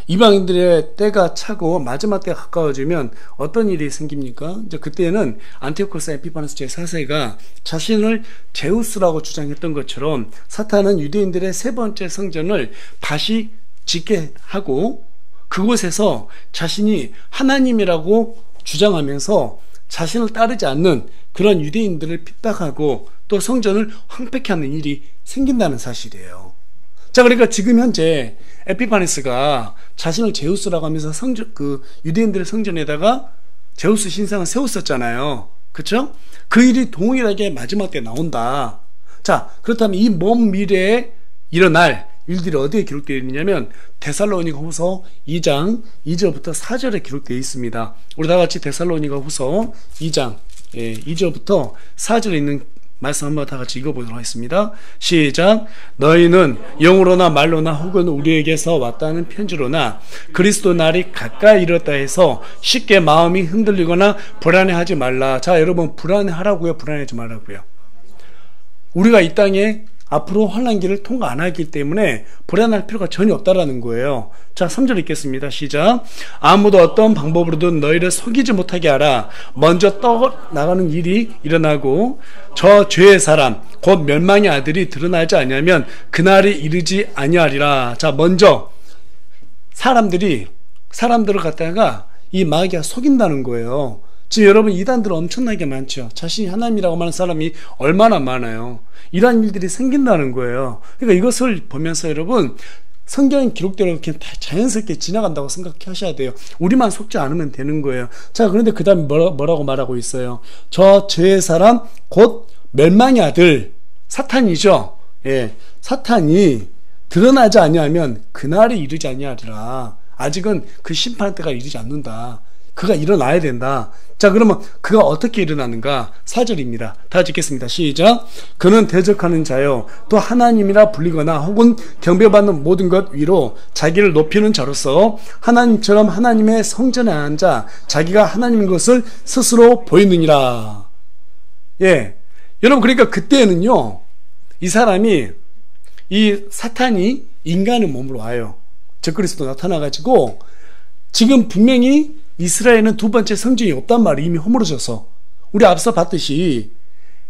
이방인들의 때가 차고 마지막 때가 가까워지면 어떤 일이 생깁니까? 이제 그때는 안티오코스 에피파네스 제4세가 자신을 제우스라고 주장했던 것처럼 사탄은 유대인들의 세 번째 성전을 다시 짓게 하고 그곳에서 자신이 하나님이라고 주장하면서 자신을 따르지 않는 그런 유대인들을 핍박하고 또 성전을 황폐케 하는 일이 생긴다는 사실이에요. 자, 그러니까 지금 현재 에피파네스가 자신을 제우스라고 하면서 유대인들의 성전에다가 제우스 신상을 세웠었잖아요. 그쵸? 그 일이 동일하게 마지막 때 나온다. 자, 그렇다면 이 먼 미래에 일어날 일들이 어디에 기록되어 있느냐면 데살로니가 후서 2장 2절부터 4절에 기록되어 있습니다. 우리 다 같이 데살로니가 후서 2장 2절부터 4절에 있는 말씀 한번 다 같이 읽어보도록 하겠습니다. 시작. 너희는 영으로나 말로나 혹은 우리에게서 왔다는 편지로나 그리스도 날이 가까이 이르렀다 해서 쉽게 마음이 흔들리거나 불안해하지 말라. 자, 여러분, 불안해하라고요? 불안해하지 말라고요? 우리가 이 땅에 앞으로 환란기를 통과 안 하기 때문에 불안할 필요가 전혀 없다라는 거예요. 자, 3절 읽겠습니다. 시작. 아무도 어떤 방법으로든 너희를 속이지 못하게 하라. 먼저 떠나가는 일이 일어나고 저 죄의 사람 곧 멸망의 아들이 드러나지 아니하면 그날이 이르지 아니하리라. 자, 먼저 사람들을 갖다가 이 마귀가 속인다는 거예요. 지금 여러분, 이단들 엄청나게 많죠. 자신이 하나님이라고 하는 사람이 얼마나 많아요. 이런 일들이 생긴다는 거예요. 그러니까 이것을 보면서 여러분, 성경의 기록대로 그냥 다 자연스럽게 지나간다고 생각하셔야 돼요. 우리만 속지 않으면 되는 거예요. 자, 그런데 그 다음에 뭐라고 말하고 있어요? 저 죄의 사람 곧 멸망의 아들, 사탄이죠. 예, 사탄이 드러나지 아니하면 그날이 이르지 아니하리라. 아직은 그 심판 때가 이르지 않는다. 그가 일어나야 된다. 자, 그러면 그가 어떻게 일어나는가? 4절입니다. 다 같이 읽겠습니다. 시작. 그는 대적하는 자요 또 하나님이라 불리거나 혹은 경배받는 모든 것 위로 자기를 높이는 자로서 하나님처럼 하나님의 성전에 앉아 자기가 하나님인 것을 스스로 보이느니라. 예, 여러분, 그러니까 그때는요, 이 사탄이 인간의 몸으로 와요. 적그리스도 나타나가지고 지금 분명히 이스라엘은 두 번째 성전이 없단 말이 이미 허물어져서, 우리 앞서 봤듯이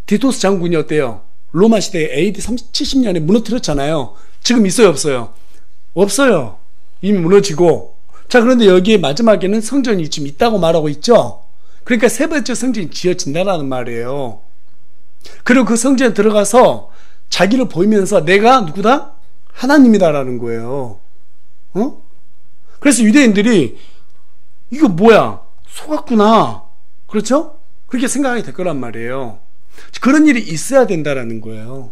디토스 장군이 어때요? 로마 시대에 AD 70년에 무너뜨렸잖아요. 지금 있어요, 없어요? 없어요. 이미 무너지고. 자, 그런데 여기에 마지막에는 성전이 지금 있다고 말하고 있죠. 그러니까 세 번째 성전이 지어진다는 말이에요. 그리고 그 성전에 들어가서 자기를 보이면서 내가 누구다? 하나님이다라는 거예요. 그래서 유대인들이 이거 뭐야? 속았구나. 그렇죠? 그렇게 생각하게 될 거란 말이에요. 그런 일이 있어야 된다라는 거예요.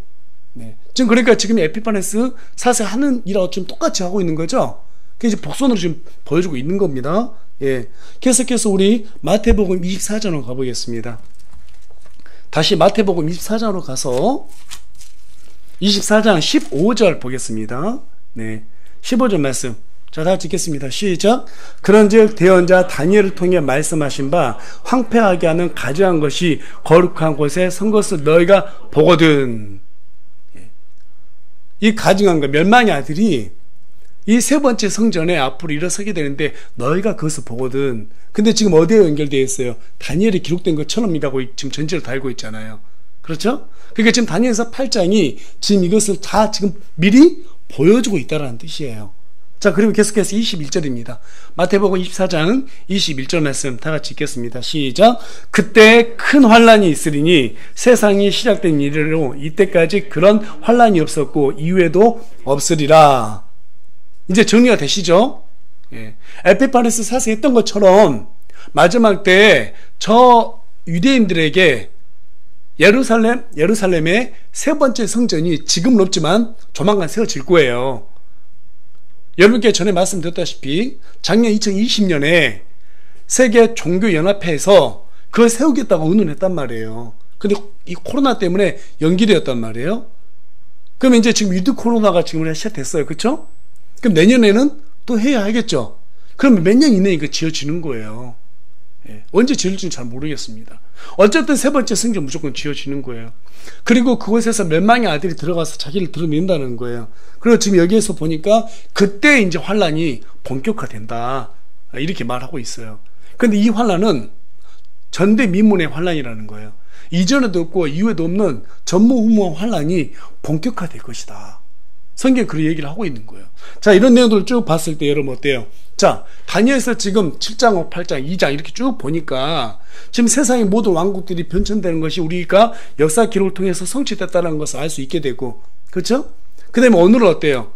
네. 지금 그러니까 지금 에피파네스 4세 하는 일하고 지금 똑같이 하고 있는 거죠. 그게 이제 복선으로 지금 보여주고 있는 겁니다. 예. 계속해서 우리 마태복음 24장으로 가보겠습니다. 다시 마태복음 24장으로 가서 24장 15절 보겠습니다. 네. 15절 말씀. 자, 다 같이 읽겠습니다. 시작. 그런즉 대언자 다니엘을 통해 말씀하신 바 황폐하게 하는 가증한 것이 거룩한 곳에 선 것을 너희가 보거든. 이 가증한 것, 멸망의 아들이 이 세 번째 성전에 앞으로 일어서게 되는데 너희가 그것을 보거든. 근데 지금 어디에 연결되어 있어요? 다니엘이 기록된 것처럼이라고 지금 전체를 달고 있잖아요. 그렇죠? 그러니까 지금 다니엘서 8장이 지금 이것을 다 지금 미리 보여주고 있다는 뜻이에요. 자, 그리고 계속해서 21절입니다. 마태복음 24장 21절 말씀 다 같이 읽겠습니다. 시작. 그때 큰 환란이 있으리니 세상이 시작된 이래로 이때까지 그런 환란이 없었고 이후에도 없으리라. 이제 정리가 되시죠? 예. 에피파네스 4세 했던 것처럼 마지막 때에 저 유대인들에게 예루살렘의 세 번째 성전이 지금은 없지만 조만간 세워질 거예요. 여러분께 전에 말씀드렸다시피 작년 2020년에 세계 종교연합회에서 그걸 세우겠다고 의논했단 말이에요. 근데 이 코로나 때문에 연기되었단 말이에요. 그러면 이제 지금 위드 코로나가 지금 시작됐어요. 그렇죠? 그럼 내년에는 또 해야 하겠죠. 그러면 몇 년 이내에 이거 지어지는 거예요. 예. 언제 지을지는 잘 모르겠습니다. 어쨌든 세 번째 성전 무조건 지어지는 거예요. 그리고 그곳에서 멸망의 아들이 들어가서 자기를 드러낸다는 거예요. 그리고 지금 여기에서 보니까 그때 이제 환란이 본격화된다 이렇게 말하고 있어요. 근데 이 환란은 전대미문의 환란이라는 거예요. 이전에도 없고 이후에도 없는 전무후무한 환란이 본격화될 것이다. 성경이 그런 얘기를 하고 있는 거예요. 자, 이런 내용들을 쭉 봤을 때 여러분 어때요? 자, 다니엘서 지금 7장, 8장, 2장 이렇게 쭉 보니까 지금 세상의 모든 왕국들이 변천되는 것이 우리가 역사 기록을 통해서 성취됐다는 것을 알 수 있게 되고, 그렇죠? 그 다음에 오늘은 어때요?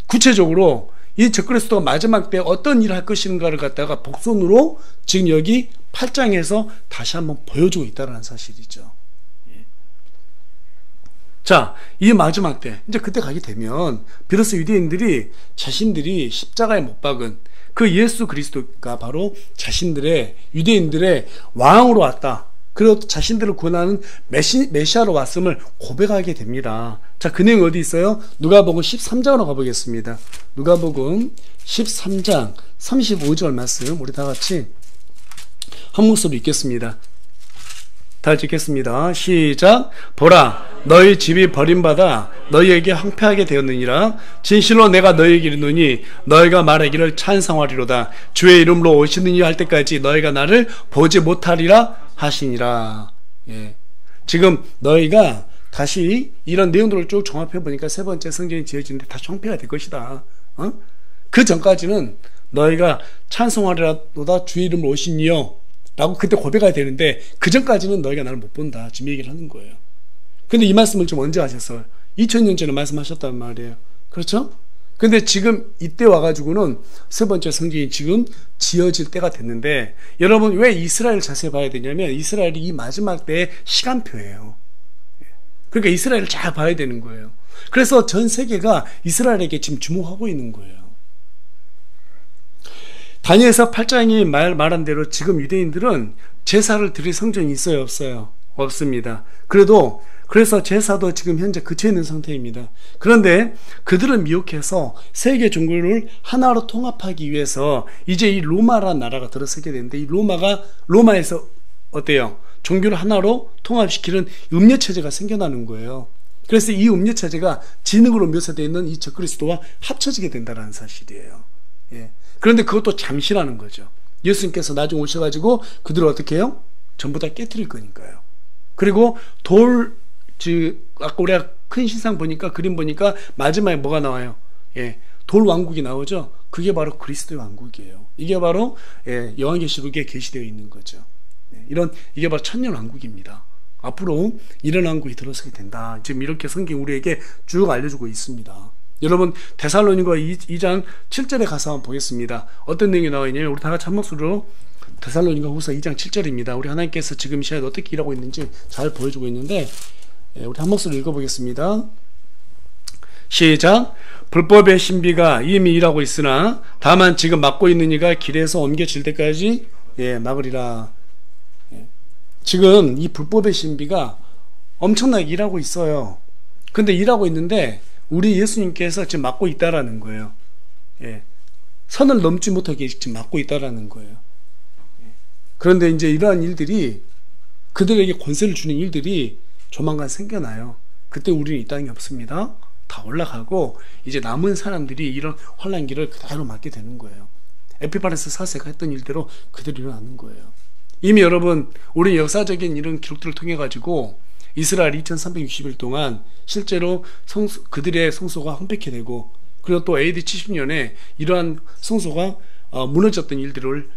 구체적으로 이 적그리스도가 마지막 때 어떤 일을 할 것인가를 갖다가 복선으로 지금 여기 8장에서 다시 한번 보여주고 있다는 사실이죠. 자, 이 마지막 때 이제 그때 가게 되면 비로소 유대인들이 자신들이 십자가에 못 박은 그 예수 그리스도가 바로 자신들의 유대인들의 왕으로 왔다. 그리고 자신들을 구원하는 메시아로 왔음을 고백하게 됩니다. 자, 그 내용이 어디 있어요? 누가복음 13장으로 가보겠습니다. 누가복음 13장 35절 말씀 우리 다 같이 한 목소리로 읽겠습니다. 다 읽겠습니다. 시작. 보라, 너희 집이 버림받아 너희에게 황폐하게 되었느니라. 진실로 내가 너희에게 이르노니 너희가 말하기를 찬송하리로다. 주의 이름으로 오시느니 할 때까지 너희가 나를 보지 못하리라 하시니라. 예. 지금 너희가 다시 이런 내용들을 쭉 종합해 보니까 세 번째 성전이 지어지는데 다시 황폐가 될 것이다. 그 전까지는 너희가 찬송하리로다 주의 이름으로 오시니요 라고 그때 고백해야 되는데 그 전까지는 너희가 나를 못 본다. 지금 얘기를 하는 거예요. 근데 이 말씀을 좀 언제 하셨어요? 2000년 전에 말씀하셨단 말이에요. 그렇죠? 근데 지금 이때 와가지고는 세 번째 성전이 지금 지어질 때가 됐는데, 여러분 왜 이스라엘을 자세히 봐야 되냐면 이스라엘이 이 마지막 때의 시간표예요. 그러니까 이스라엘을 잘 봐야 되는 거예요. 그래서 전 세계가 이스라엘에게 지금 주목하고 있는 거예요. 다니엘서 8장이 말한 대로 지금 유대인들은 제사를 드릴 성전이 있어요, 없어요? 없습니다. 그래서 제사도 지금 현재 그쳐 있는 상태입니다. 그런데 그들을 미혹해서 세계 종교를 하나로 통합하기 위해서 이제 이 로마라는 나라가 들어서게 되는데, 이 로마에서 어때요? 종교를 하나로 통합시키는 음녀체제가 생겨나는 거예요. 그래서 이 음녀체제가 진흙으로 묘사되어 있는 이 적그리스도와 합쳐지게 된다는 사실이에요. 예. 그런데 그것도 잠시라는 거죠. 예수님께서 나중에 오셔가지고 그들을 어떻게 해요? 전부 다 깨트릴 거니까요. 그리고 아까 우리가 큰 신상 보니까, 그림 보니까 마지막에 뭐가 나와요? 예, 돌 왕국이 나오죠. 그게 바로 그리스도의 왕국이에요. 이게 바로 요한계시록에 게시되어 있는 거죠. 이게 바로 천년 왕국입니다. 앞으로 이런 왕국이 들어서게 된다. 지금 이렇게 성경이 우리에게 쭉 알려주고 있습니다. 여러분 데살로니가 2장 7절에 가서 한번 보겠습니다. 어떤 내용이 나와 있냐면 우리 다 같이 한 목소리로 데살로니가 후서 2장 7절입니다. 우리 하나님께서 지금 시간에 어떻게 일하고 있는지 잘 보여주고 있는데, 우리 한 목소리 읽어보겠습니다. 시작. 불법의 신비가 이미 일하고 있으나 다만 지금 막고 있는 이가 길에서 옮겨질 때까지 막으리라. 지금 이 불법의 신비가 엄청나게 일하고 있어요. 근데 일하고 있는데 우리 예수님께서 지금 막고 있다라는 거예요. 선을 넘지 못하게 지금 막고 있다라는 거예요. 그런데 이제 이러한 일들이, 그들에게 권세를 주는 일들이 조만간 생겨나요. 그때 우리는 이 땅에 없습니다. 다 올라가고 이제 남은 사람들이 이런 환난기를 그대로 맞게 되는 거예요. 에피파네스 4세가 했던 일대로 그대로 일어나는 거예요. 이미 여러분 우리 역사적인 이런 기록들을 통해 가지고 이스라엘 2360일 동안 실제로 그들의 성소가 황폐케 되고, 그리고 또 AD 70년에 이러한 성소가 무너졌던 일들을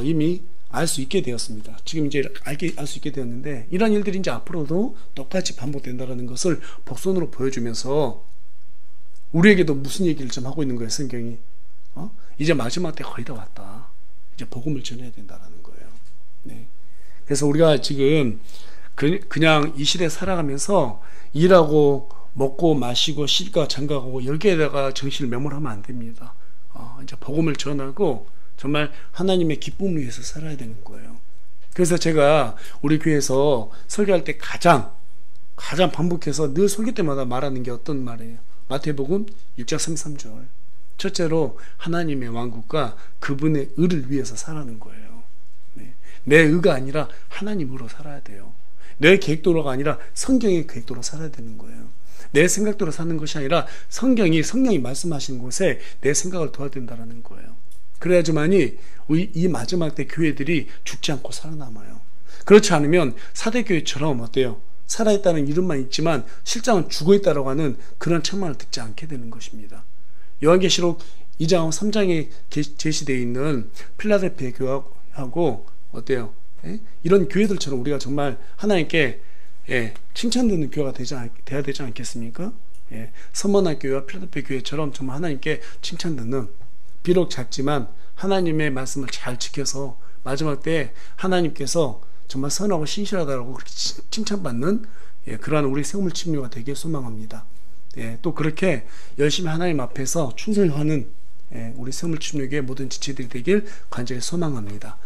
이미 알 수 있게 되었습니다. 지금 이제 알 수 있게 되었는데, 이런 일들이 이제 앞으로도 똑같이 반복된다는 것을 복선으로 보여주면서 우리에게도 무슨 얘기를 좀 하고 있는 거예요, 성경이. 이제 마지막 때 거의 다 왔다. 이제 복음을 전해야 된다라는 거예요. 네. 그래서 우리가 지금 그냥 이 시대에 살아가면서 일하고 먹고 마시고 시집가 장가가고 여기에다가 정신을 매몰하면 안 됩니다. 이제 복음을 전하고 정말 하나님의 기쁨을 위해서 살아야 되는 거예요. 그래서 제가 우리 교회에서 설교할 때 가장 반복해서 늘 설교 때마다 말하는 게 어떤 말이에요? 마태복음 6장 33절. 첫째로 하나님의 왕국과 그분의 의를 위해서 살아는 거예요. 네. 내 의가 아니라 하나님 의로 살아야 돼요. 내 계획도로가 아니라 성경의 계획도로 살아야 되는 거예요. 내 생각대로 사는 것이 아니라 성령이 말씀하신 곳에 내 생각을 둬야 된다는 거예요. 그래야지만이 이 마지막 때 교회들이 죽지 않고 살아남아요. 그렇지 않으면 사대교회처럼 어때요? 살아있다는 이름만 있지만 실상은 죽어있다라고 하는 그런 책망을 듣지 않게 되는 것입니다. 요한계시록 2장 3장에 제시되어 있는 필라델피아 교회하고 어때요? 이런 교회들처럼 우리가 정말 하나님께 칭찬듣는 교회가 돼야 되지 않겠습니까? 서머나 교회와 필라델피아 교회처럼 정말 하나님께 칭찬듣는, 비록 작지만 하나님의 말씀을 잘 지켜서 마지막 때 하나님께서 정말 선하고 신실하다고 그렇게 칭찬받는 그러한 우리 세우물 침례가 되길 소망합니다. 또 그렇게 열심히 하나님 앞에서 충성하는 우리 세우물 침례교회 모든 지체들이 되길 간절히 소망합니다.